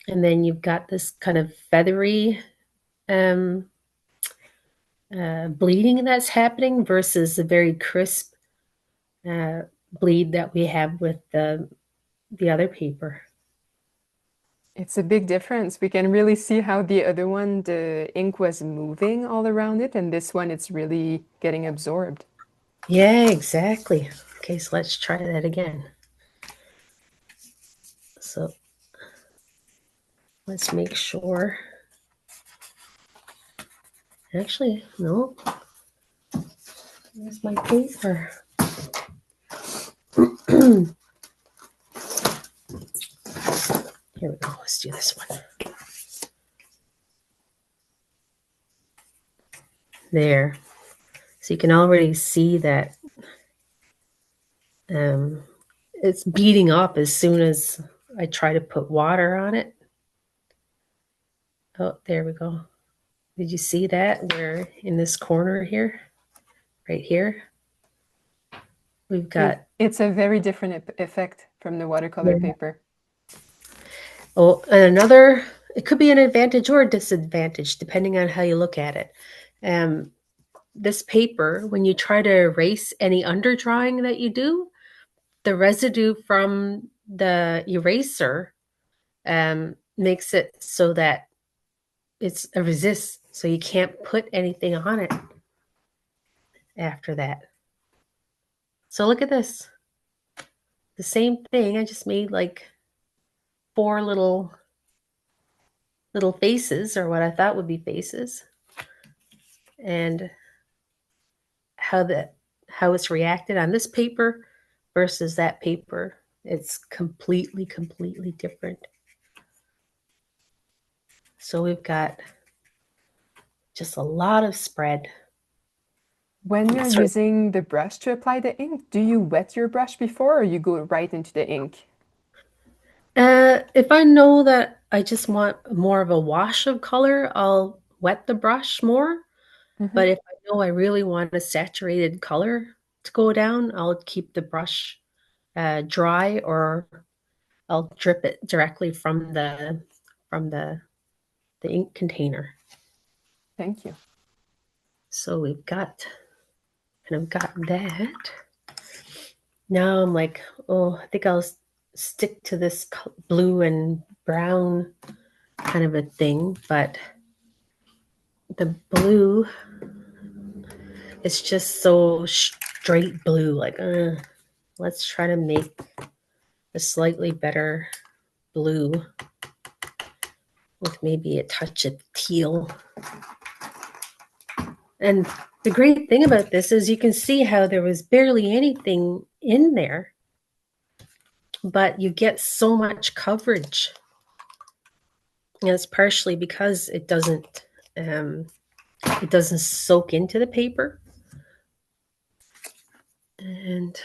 Speaker 2: And then you've got this kind of feathery um, bleeding that's happening versus the very crisp uh, bleed that we have with the other paper.
Speaker 1: It's a big difference. We can really see how the other one, the ink was moving all around it, and this one, it's really getting absorbed.
Speaker 2: Yeah, exactly. Okay, so let's try that again. So let's make sure. Actually, no. Where's my paper? Here we go. Let's do this one. There. So you can already see that it's beating up as soon as I try to put water on it. Oh, there we go. Did you see that? Where in this corner here, right here, we've got.
Speaker 1: It's a very different effect from the watercolor
Speaker 2: Yeah.
Speaker 1: paper.
Speaker 2: Oh, and another, it could be an advantage or a disadvantage, depending on how you look at it. This paper, when you try to erase any underdrawing that you do, the residue from the eraser makes it so that it's a resist, so you can't put anything on it after that. So look at this. The same thing. I just made like 4 little faces, or what I thought would be faces, and how it's reacted on this paper versus that paper. It's completely different. So we've got just a lot of spread.
Speaker 1: When you're using the brush to apply the ink, do you wet your brush before or you go right into the ink?
Speaker 2: If I know that I just want more of a wash of color, I'll wet the brush more.
Speaker 1: Mhm.
Speaker 2: But if I know I really want a saturated color to go down, I'll keep the brush dry, or I'll drip it directly from the ink container.
Speaker 1: Thank you.
Speaker 2: So we've got that. Now I'm like, oh, I think I'll stick to this blue and brown kind of a thing, but the blue is just so straight blue. Like, let's try to make a slightly better blue with maybe a touch of teal. And the great thing about this is you can see how there was barely anything in there, but you get so much coverage. And it's partially because it doesn't soak into the paper. And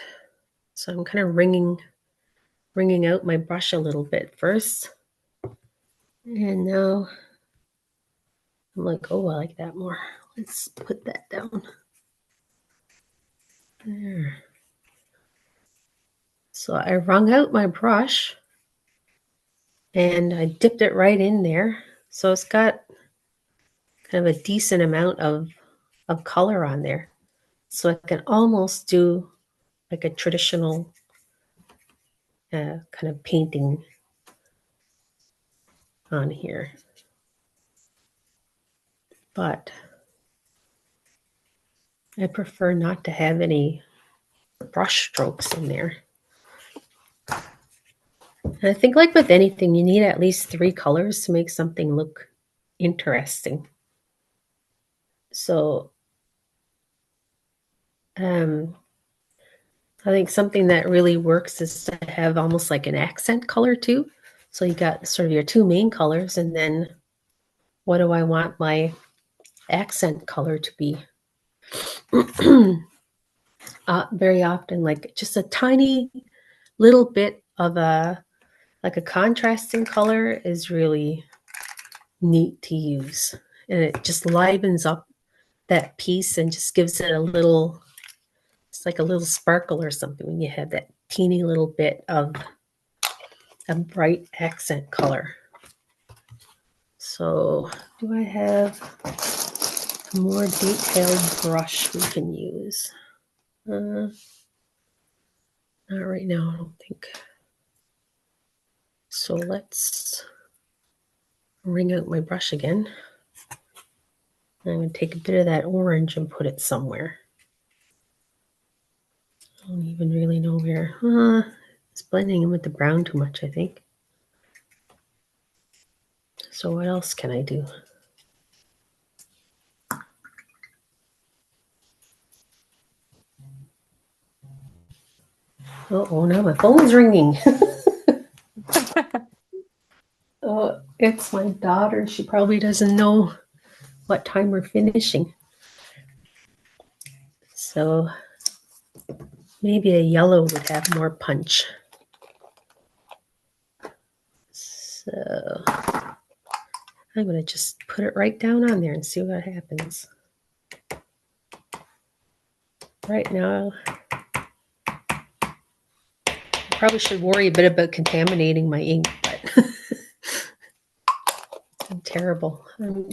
Speaker 2: so I'm kind of wringing out my brush a little bit first. And now I'm like, oh, I like that more. Let's put that down. There. So I wrung out my brush and I dipped it right in there. So it's got kind of a decent amount of color on there. So I can almost do like a traditional kind of painting on here. But I prefer not to have any brush strokes in there. And I think like with anything, you need at least 3 colors to make something look interesting. So I think something that really works is to have almost like an accent color too. So you got sort of your 2 main colors, and then what do I want my accent color to be? Very often, like just a tiny little bit of a contrasting color is really neat to use, and it just livens up that piece and just gives it a little, it's like a little sparkle or something when you have that teeny little bit of a bright accent color. So do I have a more detailed brush we can use? Not right now, I don't think. So let's wring out my brush again. I'm going to take a bit of that orange and put it somewhere. I don't even really know where. It's blending in with the brown too much, I think. So what else can I do? Oh, now my phone's ringing. Oh, it's my daughter. She probably doesn't know what time we're finishing. So maybe a yellow would have more punch. So I'm going to just put it right down on there and see what happens. Right now, I probably should worry a bit about contaminating my ink, but I'm terrible. I'm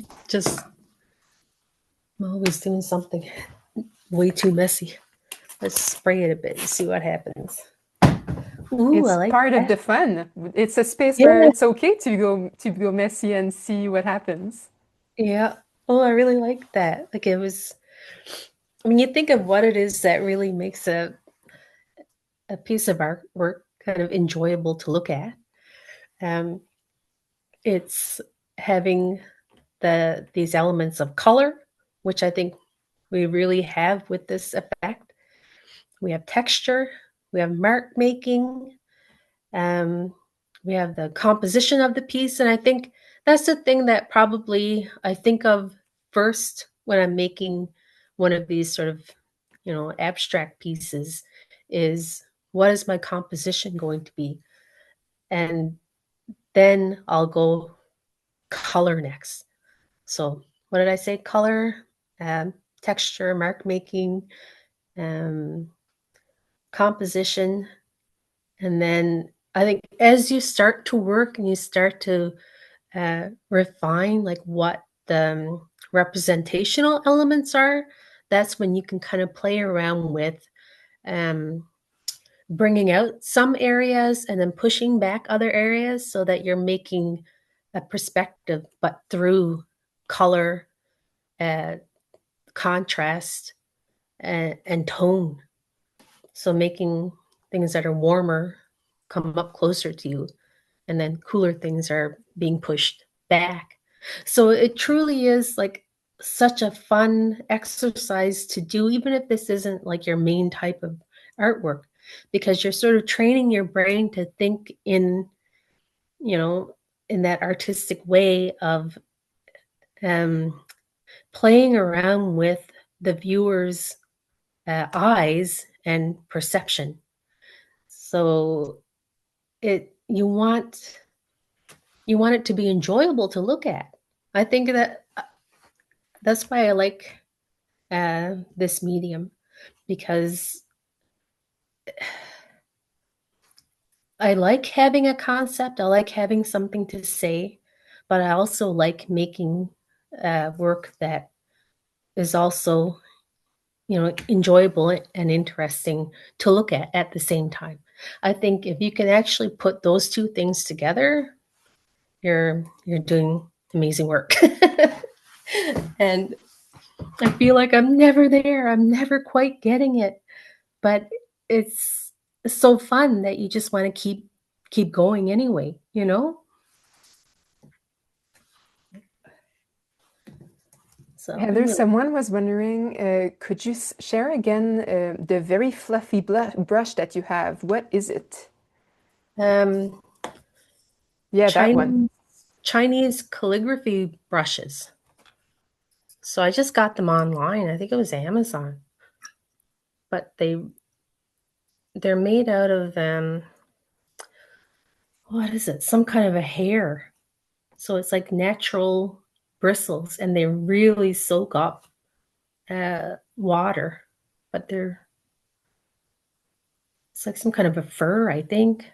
Speaker 2: always doing something way too messy. Let's spray it a bit and see what happens. Ooh,
Speaker 1: It's
Speaker 2: I like
Speaker 1: part of
Speaker 2: that.
Speaker 1: the fun. It's a space
Speaker 2: Yeah.
Speaker 1: where it's okay to go messy and see what happens.
Speaker 2: Yeah. Oh, I really like that. Like it was, I mean, you think of what it is that really makes a piece of artwork kind of enjoyable to look at. It's having these elements of color, which I think we really have with this effect. We have texture, we have mark making, we have the composition of the piece, and I think that's the thing that probably I think of first when I'm making one of these sort of, abstract pieces is what is my composition going to be? And then I'll go color next. So what did I say? Color, texture, mark making, composition. And then I think as you start to work and you start to refine like what the representational elements are, that's when you can kind of play around with bringing out some areas and then pushing back other areas so that you're making a perspective, but through color, contrast, and tone. So making things that are warmer come up closer to you, and then cooler things are being pushed back. So it truly is like such a fun exercise to do, even if this isn't like your main type of artwork, because you're sort of training your brain to think in, in that artistic way of playing around with the viewer's eyes and perception. So you want it to be enjoyable to look at. I think that's why I like this medium, because I like having a concept. I like having something to say, but I also like making work that is also, enjoyable and interesting to look at the same time. I think if you can actually put those two things together, you're doing amazing work. And I feel like I'm never there. I'm never quite getting it, but it's so fun that you just want to keep going anyway, So
Speaker 1: Heather, someone was wondering, could you share again the very fluffy brush that you have? What is it?
Speaker 2: um,
Speaker 1: Yeah, that one.
Speaker 2: Chinese calligraphy brushes. So I just got them online. I think it was Amazon, but they're made out of what is it? Some kind of a hair. So it's like natural bristles, and they really soak up water, but it's like some kind of a fur, I think.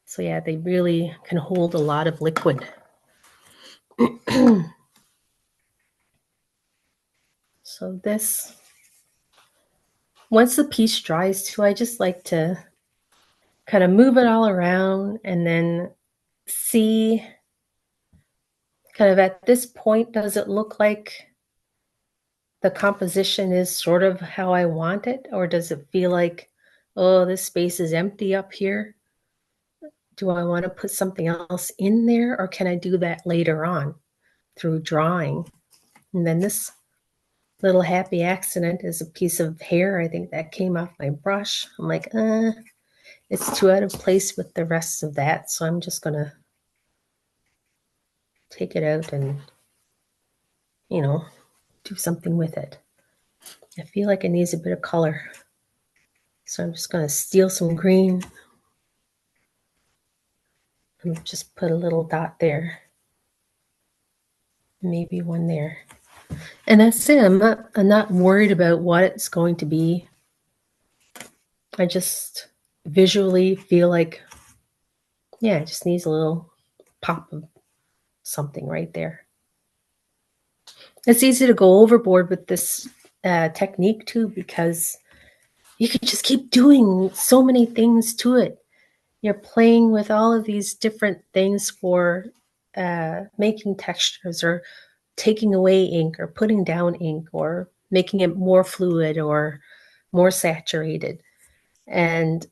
Speaker 2: So yeah, they really can hold a lot of liquid. So once the piece dries too, I just like to kind of move it all around and then see kind of at this point, does it look like the composition is sort of how I want it? Or does it feel like, oh, this space is empty up here? Do I want to put something else in there, or can I do that later on through drawing? And then this little happy accident is a piece of hair, I think, that came off my brush. I'm like, it's too out of place with the rest of that, so I'm just gonna take it out and, do something with it. I feel like it needs a bit of color, so I'm just gonna steal some green and just put a little dot there, maybe one there, and that's it. I'm not worried about what it's going to be. I just visually feel like, yeah, it just needs a little pop of something right there. It's easy to go overboard with this technique too, because you can just keep doing so many things to it. You're playing with all of these different things for making textures, or taking away ink, or putting down ink, or making it more fluid or more saturated. And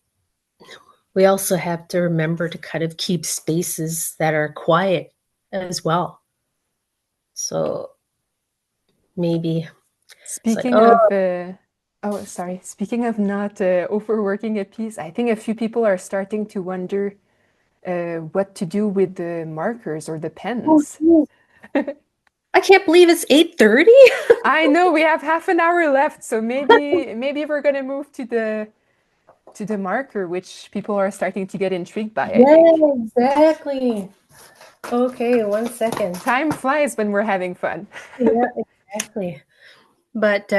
Speaker 2: we also have to remember to kind of keep spaces that are quiet as well. So maybe it's like,
Speaker 1: Speaking
Speaker 2: oh,
Speaker 1: of, oh, sorry. Speaking of not overworking a piece, I think a few people are starting to wonder what to do with the markers or the pens.
Speaker 2: I can't believe it's 8:30.
Speaker 1: I know we have half an hour left, so maybe we're gonna move to the marker, which people are starting to get intrigued by, I
Speaker 2: Yeah,
Speaker 1: think.
Speaker 2: exactly. Okay, 1 second.
Speaker 1: Time flies when we're having fun.
Speaker 2: Yeah, exactly. But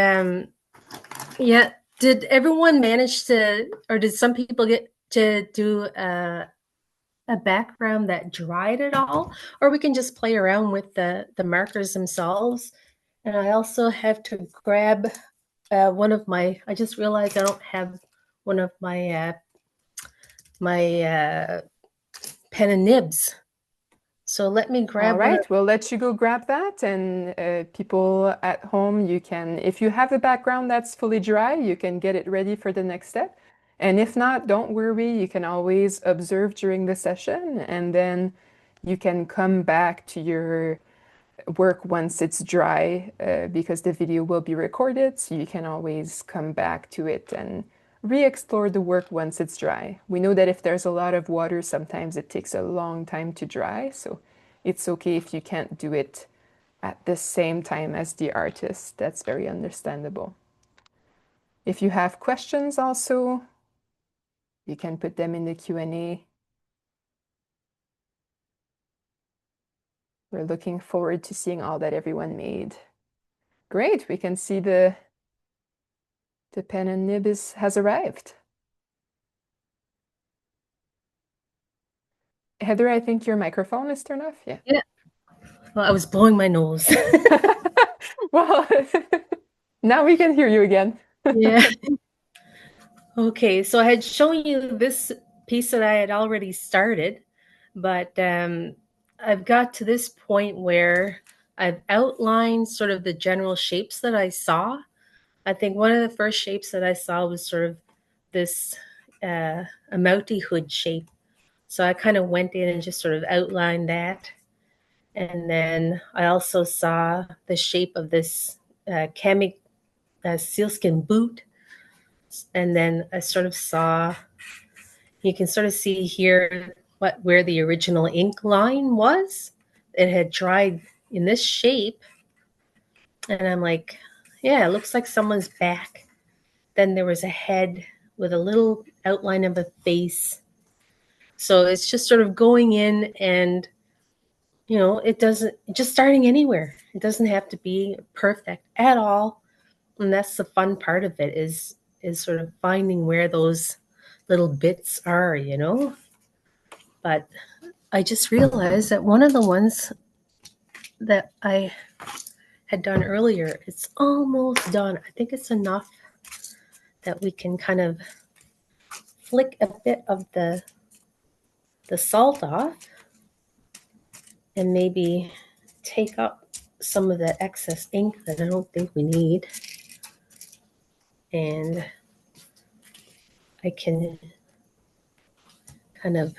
Speaker 2: yeah, did everyone manage to, or did some people get to do a background that dried at all? Or we can just play around with the markers themselves. And I also have to grab one of my, I just realized I don't have one of my pen and nibs. So let me
Speaker 1: All
Speaker 2: grab one of.
Speaker 1: right, we'll let you go grab that. And people at home, you can, if you have a background that's fully dry, you can get it ready for the next step. And if not, don't worry, you can always observe during the session and then you can come back to your work once it's dry because the video will be recorded. So you can always come back to it and re-explore the work once it's dry. We know that if there's a lot of water, sometimes it takes a long time to dry. So it's okay if you can't do it at the same time as the artist. That's very understandable. If you have questions also, you can put them in the Q&A. We're looking forward to seeing all that everyone made. Great, we can see the pen and nib has arrived. Heather, I think your microphone is turned off. Yeah.
Speaker 2: Yeah. Well, I was blowing my nose.
Speaker 1: Well, now we can hear you again.
Speaker 2: Yeah. Okay, so I had shown you this piece that I had already started, but I've got to this point where I've outlined sort of the general shapes that I saw. I think one of the first shapes that I saw was sort of this a Mouty hood shape. So I kind of went in and just sort of outlined that. And then I also saw the shape of this cami sealskin boot. And then I sort of saw, you can sort of see here where the original ink line was. It had dried in this shape. And I'm like, yeah, it looks like someone's back. Then there was a head with a little outline of a face. So it's just sort of going in and, it doesn't, just starting anywhere. It doesn't have to be perfect at all. And that's the fun part of it is sort of finding where those little bits are. But I just realized that one of the ones that I had done earlier, it's almost done. I think it's enough that we can kind of flick a bit of the salt off and maybe take up some of the excess ink that I don't think we need. And I can kind of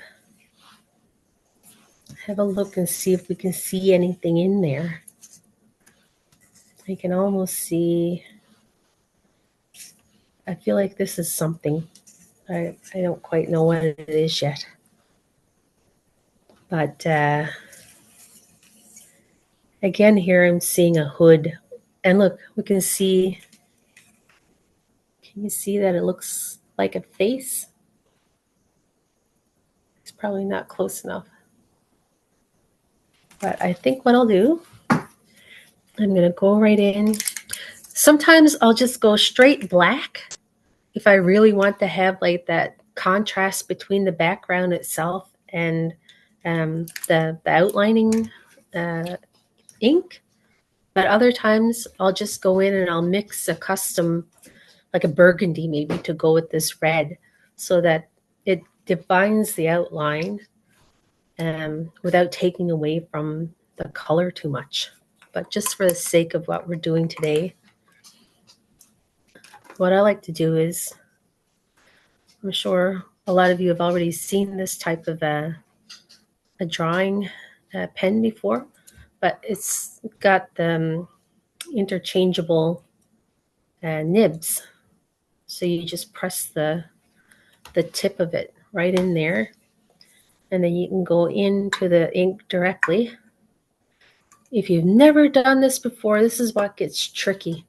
Speaker 2: have a look and see if we can see anything in there. I can almost see, I feel like this is something. I don't quite know what it is yet. But again, here I'm seeing a hood. And look, we can see, can you see that it looks like a face? It's probably not close enough. But I think what I'll do, I'm going to go right in. Sometimes I'll just go straight black if I really want to have like that contrast between the background itself and the outlining ink. But other times I'll just go in and I'll mix a custom, like a burgundy maybe, to go with this red so that it defines the outline without taking away from the color too much. But just for the sake of what we're doing today, what I like to do is, I'm sure a lot of you have already seen this type of a drawing pen before, but it's got the interchangeable nibs. So you just press the tip of it right in there, and then you can go into the ink directly. If you've never done this before, this is what gets tricky.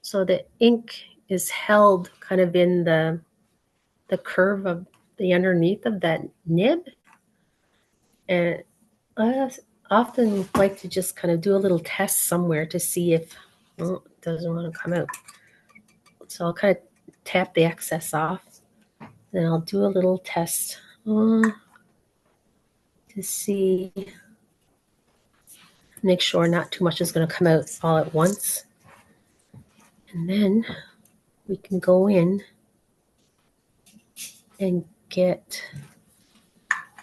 Speaker 2: So the ink is held kind of in the curve of the underneath of that nib. And I often like to just kind of do a little test somewhere to see if it doesn't want to come out. So I'll kind of tap the excess off. Then I'll do a little test to see, make sure not too much is going to come out all at once. And then we can go in and get,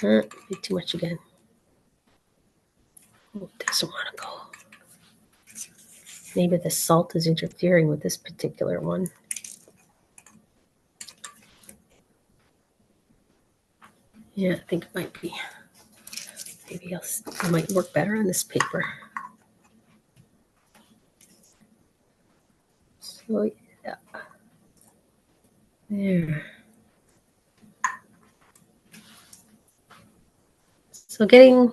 Speaker 2: bit too much again. Oh, it doesn't want to go. Maybe the salt is interfering with this particular one. Yeah, I think it might be. Maybe it might work better on this paper. So yeah, there. So getting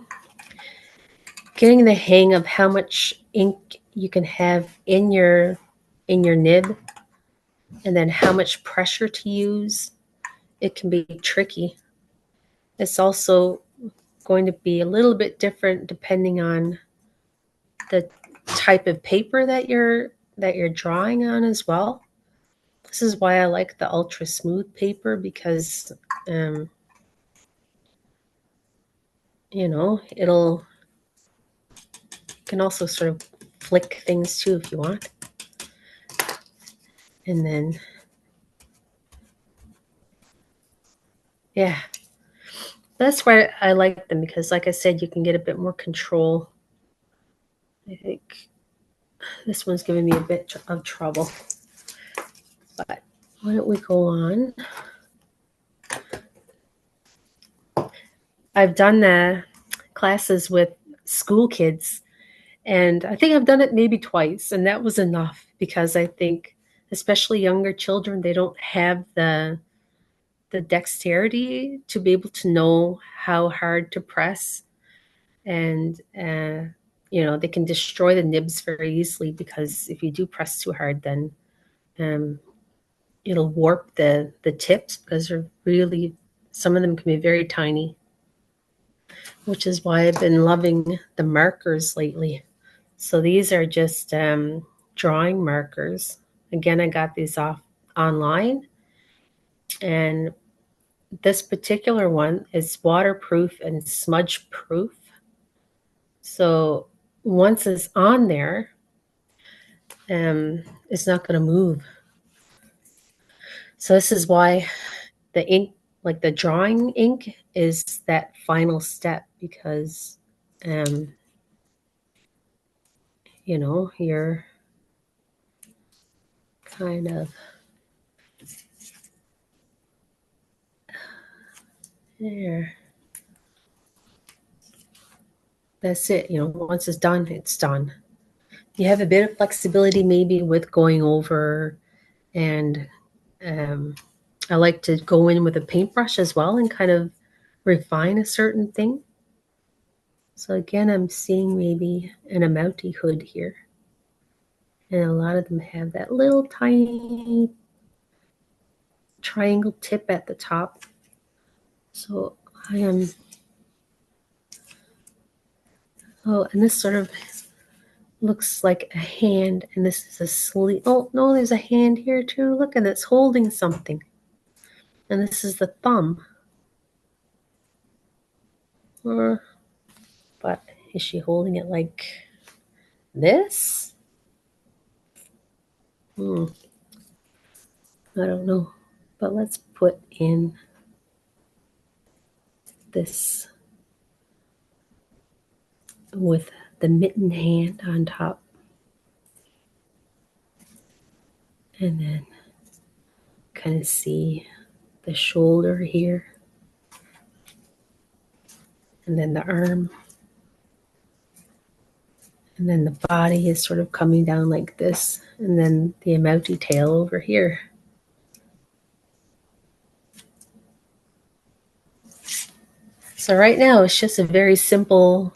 Speaker 2: the hang of how much ink you can have in your nib, and then how much pressure to use, it can be tricky. It's also going to be a little bit different depending on the type of paper that you're drawing on as well. This is why I like the ultra smooth paper, because you know, you can also sort of flick things too if you want. And then yeah, that's why I like them, because like I said, you can get a bit more control. I think this one's giving me a bit of trouble, but why don't we go on? I've done the classes with school kids, and I think I've done it maybe twice, and that was enough, because I think especially younger children, they don't have the dexterity to be able to know how hard to press, and you know, they can destroy the nibs very easily, because if you do press too hard, then it'll warp the tips, because they're really, some of them can be very tiny, which is why I've been loving the markers lately. So these are just drawing markers. Again, I got these off online, and this particular one is waterproof and smudge proof. So once it's on there, it's not going to move. So this is why the ink, like the drawing ink, is that final step, because you know, you're kind of there. That's it. You know, once it's done, it's done. You have a bit of flexibility maybe with going over, and I like to go in with a paintbrush as well and kind of refine a certain thing. So again, I'm seeing maybe an Amouti hood here. And a lot of them have that little tiny triangle tip at the top. So I am, oh, and this sort of looks like a hand, and this is a sleeve. Oh, no, there's a hand here too. Look, and it's holding something. And this is the thumb. But is she holding it like this? I don't know. But let's put in this with the mitten hand on top. And then kind of see the shoulder here. And then the arm. And then the body is sort of coming down like this. And then the Amouti tail over here. So right now it's just a very simple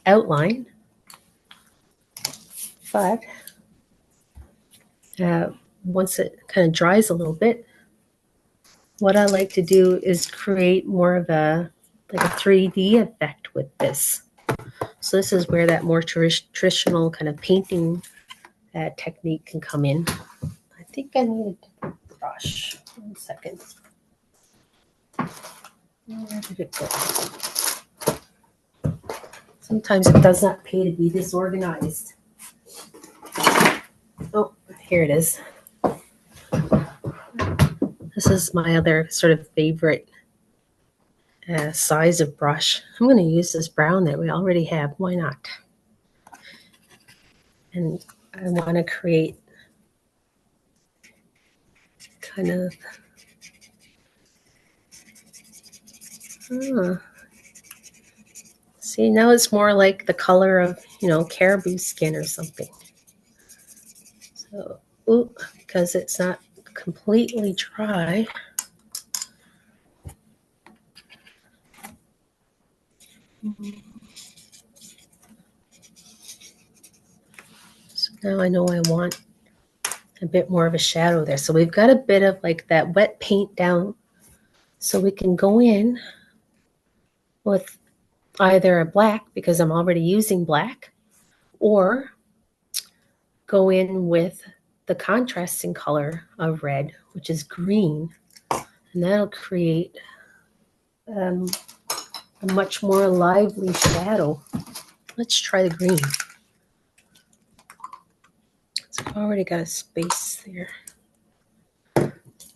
Speaker 2: outline. But once it kind of dries a little bit, what I like to do is create more of a 3D effect with this. So this is where that more traditional kind of painting technique can come in. I think I need a different brush. 1 second. Where did it go? Sometimes it does not pay to be disorganized. Oh, here it is. This is my other sort of favorite size of brush. I'm going to use this brown that we already have. Why not? And I want to create kind of, see, now it's more like the color of, caribou skin or something. So, because it's not completely dry. So now I know I want a bit more of a shadow there. So we've got a bit of like that wet paint down. So we can go in with either a black, because I'm already using black, or go in with the contrasting color of red, which is green, and that'll create a much more lively shadow. Let's try the green. So I've already got a space there.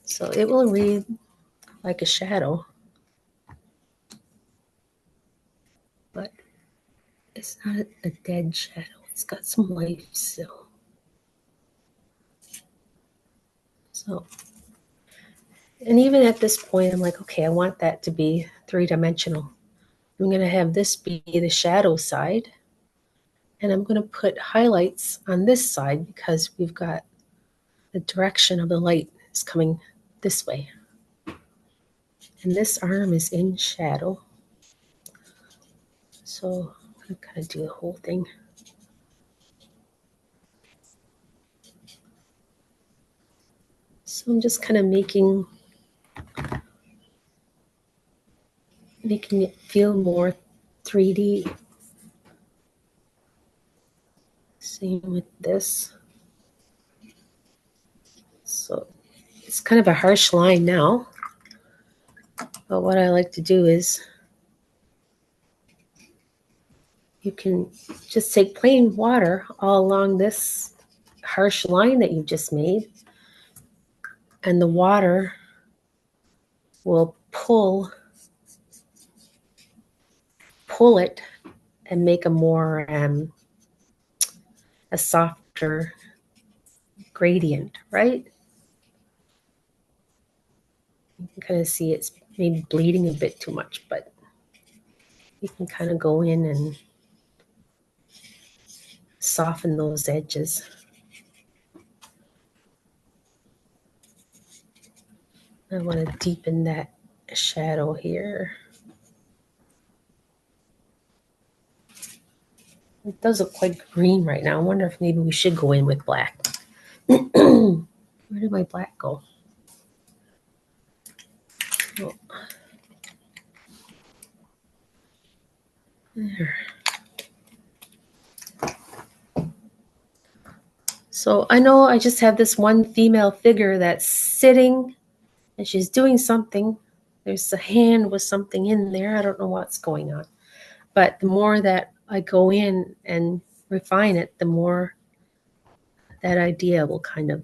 Speaker 2: So it will read like a shadow, but it's not a dead shadow. It's got some life still. So, and even at this point, I'm like, okay, I want that to be three-dimensional. I'm going to have this be the shadow side, and I'm going to put highlights on this side because we've got the direction of the light is coming this way. And this arm is in shadow. So I'm going to kind of do the whole thing. So I'm just kind of making it feel more 3D. Same with this. So it's kind of a harsh line now. But what I like to do is you can just take plain water all along this harsh line that you just made, and the water will pull it and make a more a softer gradient, right? You can kind of see it's maybe bleeding a bit too much, but you can kind of go in and soften those edges. I want to deepen that shadow here. It does look quite green right now. I wonder if maybe we should go in with black. Where did my black go? Oh. There. So I know I just have this one female figure that's sitting and she's doing something. There's a hand with something in there. I don't know what's going on. But the more that I go in and refine it, the more that idea will kind of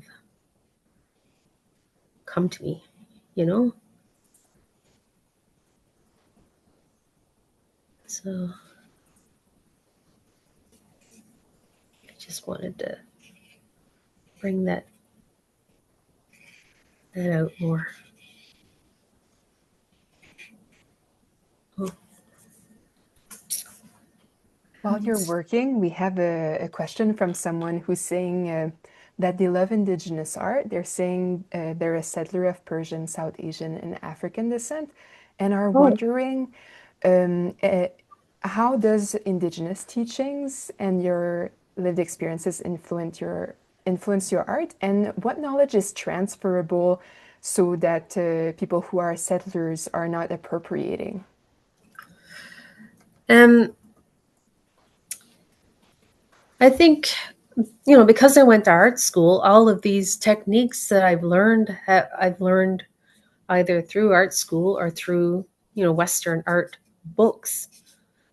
Speaker 2: come to me, you know? So I just wanted to bring that out more. Oh.
Speaker 1: While you're working, we have a question from someone who's saying that they love Indigenous art. They're saying they're a settler of Persian, South Asian, and African descent, and are
Speaker 2: Oh.
Speaker 1: wondering how does Indigenous teachings and your lived experiences influence your art, and what knowledge is transferable so that people who are settlers are not appropriating?
Speaker 2: I think, because I went to art school, all of these techniques that I've learned either through art school or through, Western art books.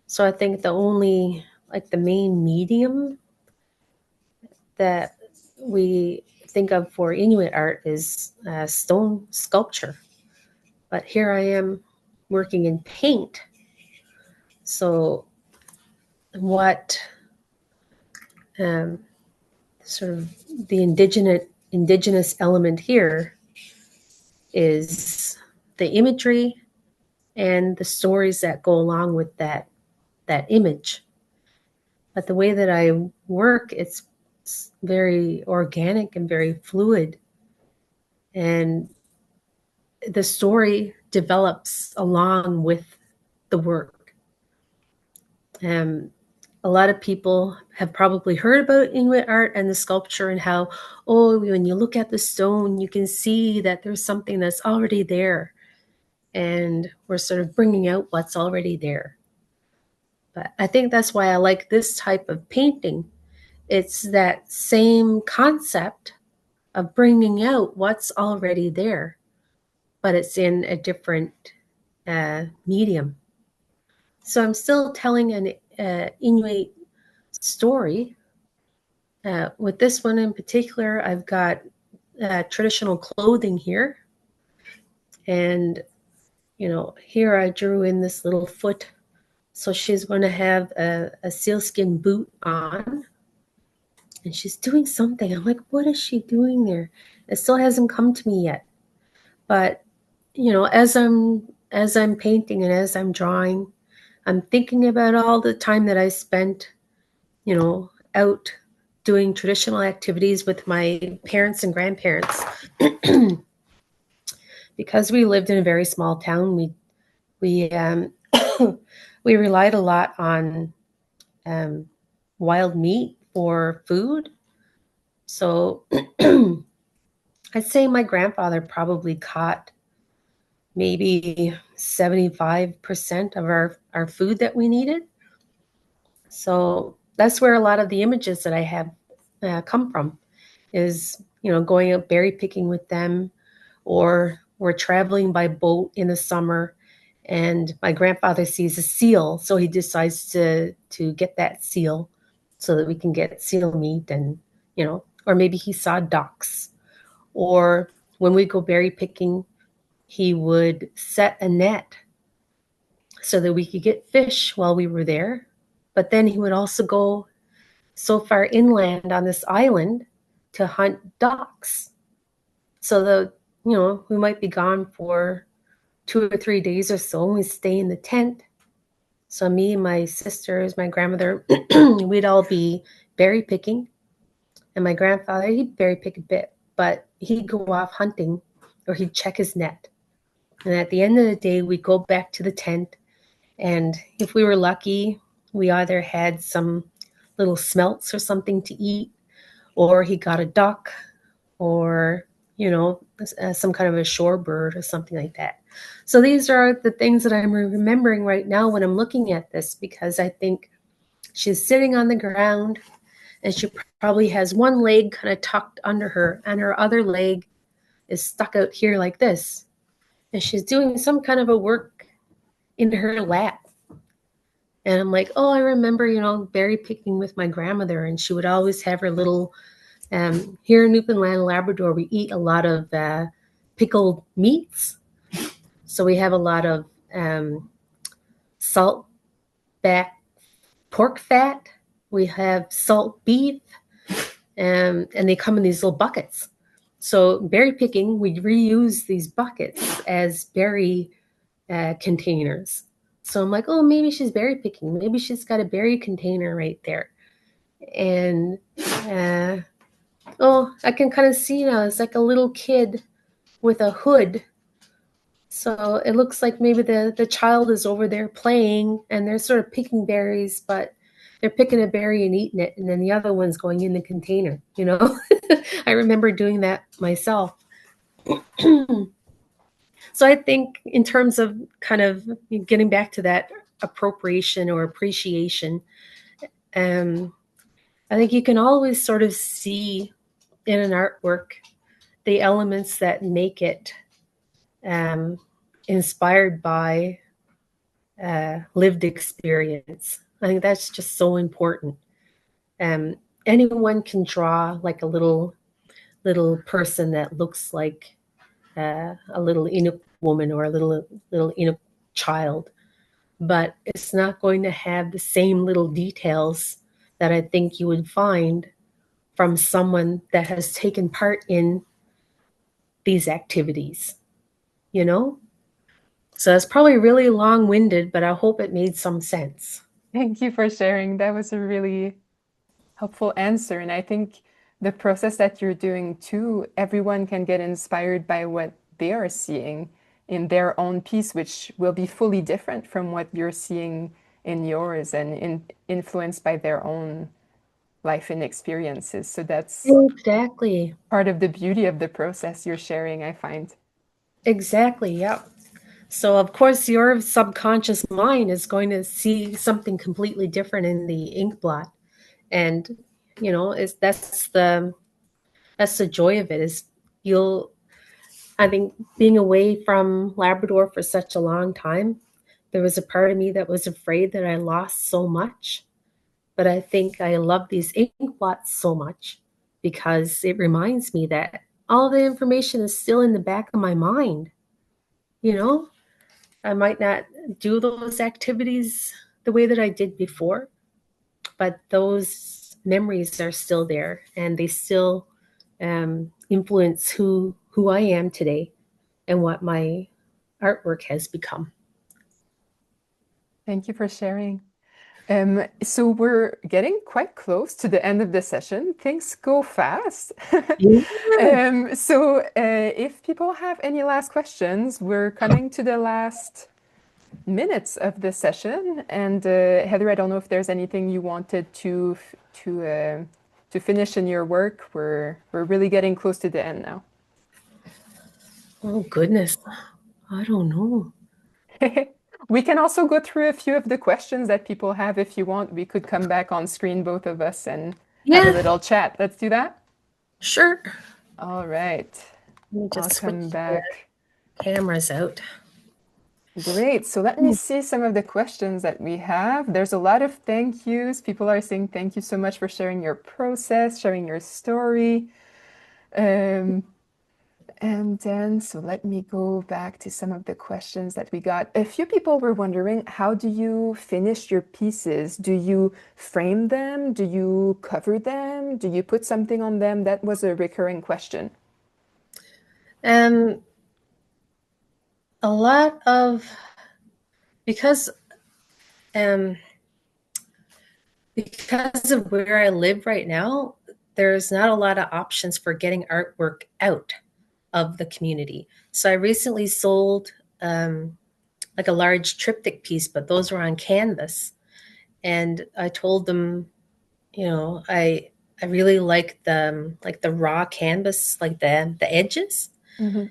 Speaker 2: So I think the main medium that we think of for Inuit art is stone sculpture. But here I am working in paint. So what sort of the indigenous element here is the imagery and the stories that go along with that image. But the way that I work, it's very organic and very fluid, and the story develops along with the work. A lot of people have probably heard about Inuit art and the sculpture and how, oh, when you look at the stone, you can see that there's something that's already there. And we're sort of bringing out what's already there. But I think that's why I like this type of painting. It's that same concept of bringing out what's already there, but it's in a different medium. So I'm still telling an Inuit story. With this one in particular, I've got traditional clothing here. And, here I drew in this little foot. So she's going to have a sealskin boot on. And she's doing something. I'm like, what is she doing there? It still hasn't come to me yet. But, as I'm painting and as I'm drawing, I'm thinking about all the time that I spent, out doing traditional activities with my parents and grandparents. Because we lived in a very small town, we we relied a lot on wild meat for food. So I'd say my grandfather probably caught maybe 75% of our food that we needed. So that's where a lot of the images that I have come from, is, going out berry picking with them, or we're traveling by boat in the summer and my grandfather sees a seal, so he decides to get that seal so that we can get seal meat, and or maybe he saw ducks. Or when we go berry picking, he would set a net so that we could get fish while we were there. But then he would also go so far inland on this island to hunt ducks. So we might be gone for 2 or 3 days or so, and we stay in the tent. So me, my sisters, my grandmother, we'd all be berry picking. And my grandfather, he'd berry pick a bit, but he'd go off hunting, or he'd check his net. And at the end of the day, we'd go back to the tent. And if we were lucky, we either had some little smelts or something to eat, or he got a duck, or, some kind of a shorebird or something like that. So these are the things that I'm remembering right now when I'm looking at this, because I think she's sitting on the ground and she probably has one leg kind of tucked under her, and her other leg is stuck out here like this. And she's doing some kind of a work in her lap. And I'm like, oh, I remember, berry picking with my grandmother, and she would always have her little, here in Newfoundland, Labrador, we eat a lot of pickled meats. So we have a lot of salt back pork fat. We have salt beef, and they come in these little buckets. So berry picking, we reuse these buckets as berry containers. So I'm like, oh, maybe she's berry picking. Maybe she's got a berry container right there. And I can kind of see now, it's like a little kid with a hood. So it looks like maybe the child is over there playing, and they're sort of picking berries, but they're picking a berry and eating it, and then the other one's going in the container, I remember doing that myself. So I think in terms of kind of getting back to that appropriation or appreciation, I think you can always sort of see in an artwork the elements that make it inspired by lived experience. I think that's just so important. Anyone can draw like a little person that looks like a little Inuit woman or a little Inuit child, but it's not going to have the same little details that I think you would find from someone that has taken part in these activities, you know? So it's probably really long winded, but I hope it made some sense.
Speaker 1: Thank you for sharing. That was a really helpful answer. And I think the process that you're doing too, everyone can get inspired by what they are seeing in their own piece, which will be fully different from what you're seeing in yours and influenced by their own life and experiences. So that's
Speaker 2: Exactly.
Speaker 1: part of the beauty of the process you're sharing, I find.
Speaker 2: Exactly. Yeah. So, of course, your subconscious mind is going to see something completely different in the ink blot. And, is that's the joy of it is you'll, I think being away from Labrador for such a long time, there was a part of me that was afraid that I lost so much. But I think I love these ink blots so much because it reminds me that all the information is still in the back of my mind. You know, I might not do those activities the way that I did before, but those memories are still there and they still influence who I am today and what my artwork has become.
Speaker 1: Thank you for sharing. So we're getting quite close to the end of the session. Things go fast.
Speaker 2: Yeah.
Speaker 1: If people have any last questions, we're coming to the last minutes of the session. And Heather, I don't know if there's anything you wanted to finish in your work. We're really getting close to the end now.
Speaker 2: Oh goodness, I don't know.
Speaker 1: We can also go through a few of the questions that people have if you want. We could come back on screen, both of us, and have a
Speaker 2: Yeah,
Speaker 1: little chat. Let's do that.
Speaker 2: sure.
Speaker 1: All right.
Speaker 2: Let me
Speaker 1: I'll
Speaker 2: just
Speaker 1: come
Speaker 2: switch the
Speaker 1: back.
Speaker 2: cameras out.
Speaker 1: Great. So let me see some of the questions that we have. There's a lot of thank yous. People are saying thank you so much for sharing your process, sharing your story. Um, And then, so let me go back to some of the questions that we got. A few people were wondering, how do you finish your pieces? Do you frame them? Do you cover them? Do you put something on them? That was a recurring question.
Speaker 2: Um, a lot of because um because of where I live right now, there's not a lot of options for getting artwork out of the community. So I recently sold like a large triptych piece, but those were on canvas. And I told them, I really like the raw canvas, like the edges,
Speaker 1: Hmm.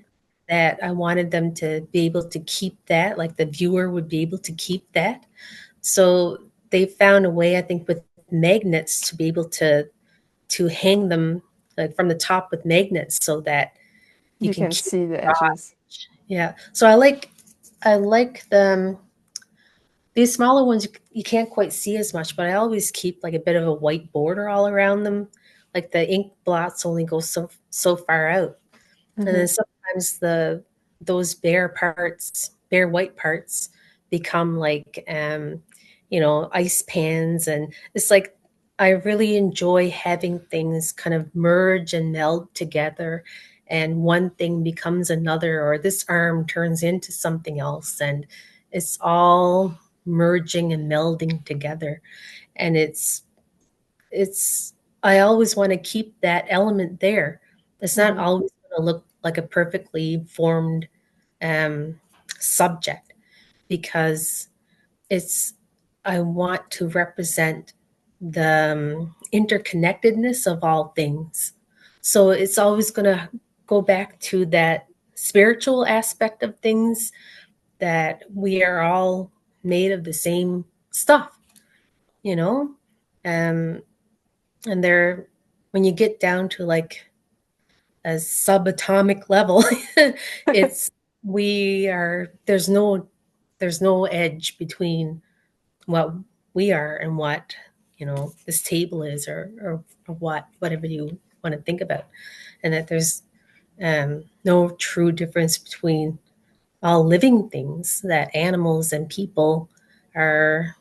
Speaker 2: that I wanted them to be able to keep that, like the viewer would be able to keep that. So they found a way, I think, with magnets to be able to hang them like from the top with magnets so that you
Speaker 1: You
Speaker 2: can
Speaker 1: can
Speaker 2: keep
Speaker 1: see the
Speaker 2: raw.
Speaker 1: edges.
Speaker 2: Yeah. So I like these smaller ones you can't quite see as much, but I always keep like a bit of a white border all around them. Like the ink blots only go so far out. And then
Speaker 1: Hmm.
Speaker 2: sometimes those bare white parts become like ice pans, and it's like I really enjoy having things kind of merge and meld together, and one thing becomes another, or this arm turns into something else, and it's all merging and melding together. And it's I always want to keep that element there. It's not
Speaker 1: Hmm.
Speaker 2: always going to look like a perfectly formed um, subject, because it's I want to represent the interconnectedness of all things. So it's always going to go back to that spiritual aspect of things, that we are all made of the same stuff, you know? Um, and they're when you get down to like a subatomic level, it's we are there's no edge between what we are and what this table is, or whatever you want to think about, and that there's no true difference between all living things, that animals and people are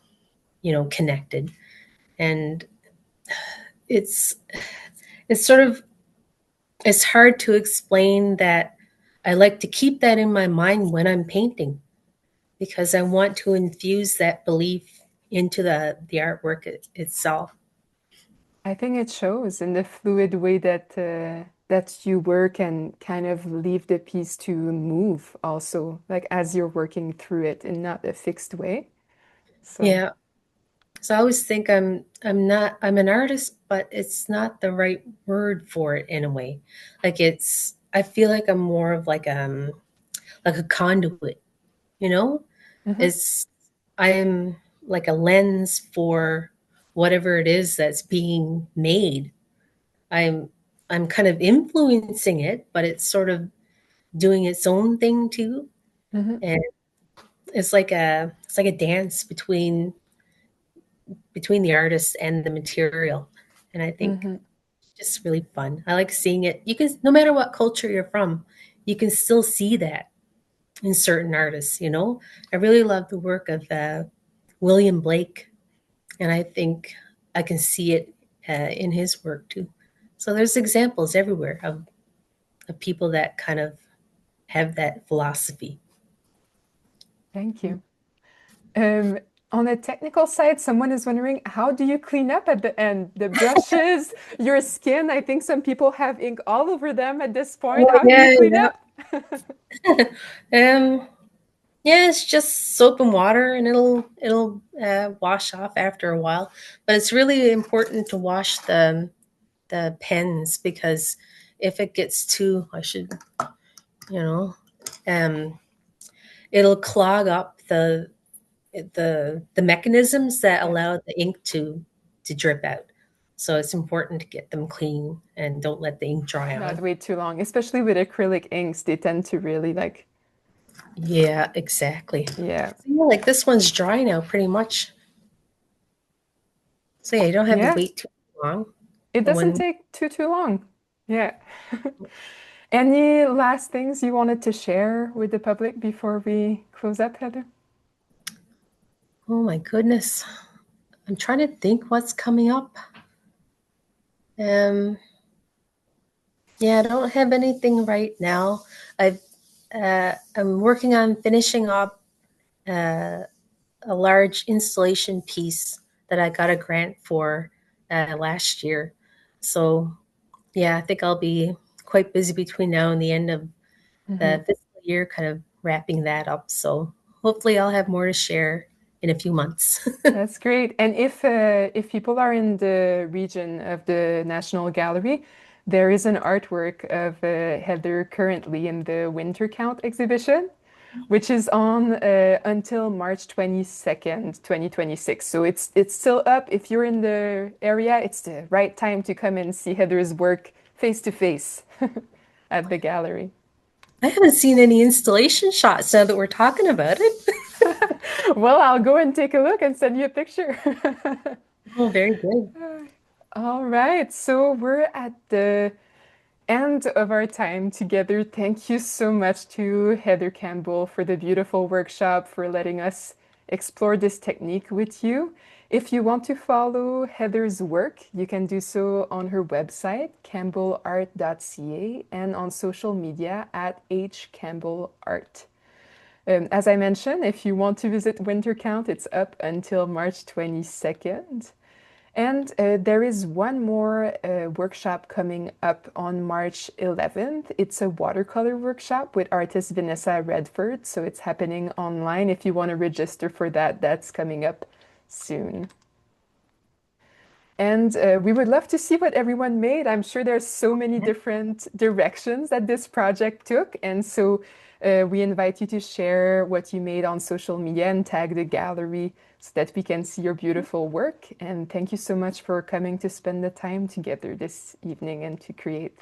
Speaker 2: connected. And it's it's sort of it's hard to explain that I like to keep that in my mind when I'm painting because I want to infuse that belief into the artwork itself.
Speaker 1: I think it shows in the fluid way that you work and kind of leave the piece to move also, like as you're working through it in not a fixed way. So,
Speaker 2: Yeah. So I always think I'm an artist, but it's not the right word for it in a way. I feel like I'm more of like a conduit, you know?
Speaker 1: mhm,
Speaker 2: It's I am like a lens for whatever it is that's being made. I'm I'm kind of influencing it, but it's sort of doing its own thing too.
Speaker 1: mhm,
Speaker 2: And it's like a dance between the artist and the material. And I think
Speaker 1: mhm.
Speaker 2: it's just really fun. I like seeing it. You can no matter what culture you're from, you can still see that in certain artists, you know? I really love the work of William Blake, and I think I can see it in his work too. So there's examples everywhere of people that kind of have that philosophy.
Speaker 1: Thank you. Um, on the technical side, someone is wondering, how do you clean up at the end? The brushes, your skin, I think some people have ink all over them at this point.
Speaker 2: Oh
Speaker 1: How do you
Speaker 2: yeah,
Speaker 1: clean up?
Speaker 2: um, yeah, it's just soap and water, and it'll wash off after a while. But it's really important to wash the pens because if it gets too, I should, you know, um, it'll clog up the mechanisms that
Speaker 1: Yeah,
Speaker 2: allow the ink to drip out. So it's important to get them clean and don't let the ink dry
Speaker 1: not
Speaker 2: on.
Speaker 1: wait too long, especially with acrylic inks. They tend to really like,
Speaker 2: Yeah, exactly.
Speaker 1: yeah,
Speaker 2: So yeah, like this one's dry now pretty much. So yeah, you don't have to
Speaker 1: yeah.
Speaker 2: wait too long.
Speaker 1: It
Speaker 2: And
Speaker 1: doesn't
Speaker 2: when
Speaker 1: take too long. Yeah. Any last things you wanted to share with the public before we close up, Heather?
Speaker 2: oh my goodness, I'm trying to think what's coming up. Um, yeah, I don't have anything right now. I'm working on finishing up uh, a large installation piece that I got a grant for last year. So yeah, I think I'll be quite busy between now and the end of
Speaker 1: Mhm.
Speaker 2: the fiscal year, kind of wrapping that up. So hopefully I'll have more to share in a few months.
Speaker 1: That's great. And if people are in the region of the National Gallery, there is an artwork of Heather currently in the Winter Count exhibition, which is on until March 22nd, 2026. So it's still up. If you're in the area, it's the right time to come and see Heather's work face to face at the gallery.
Speaker 2: I haven't seen any installation shots now that we're talking about it.
Speaker 1: Well, I'll go and take a look and send you a picture.
Speaker 2: Oh, very good.
Speaker 1: All right, so we're at the end of our time together. Thank you so much to Heather Campbell for the beautiful workshop, for letting us explore this technique with you. If you want to follow Heather's work, you can do so on her website, campbellart.ca, and on social media at hcampbellart. As I mentioned, if you want to visit Winter Count, it's up until March 22nd. And there is one more workshop coming up on March 11th. It's a watercolor workshop with artist Vanessa Redford. So it's happening online. If you want to register for that, that's coming up soon. And we would love to see what everyone made. I'm sure there's so many different directions that this project took. And so we invite you to share what you made on social media and tag the gallery so that we can see your beautiful work. And thank you so much for coming to spend the time together this evening and to create.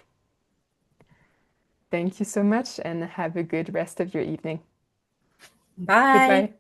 Speaker 1: Thank you so much and have a good rest of your evening.
Speaker 2: Bye.
Speaker 1: Goodbye.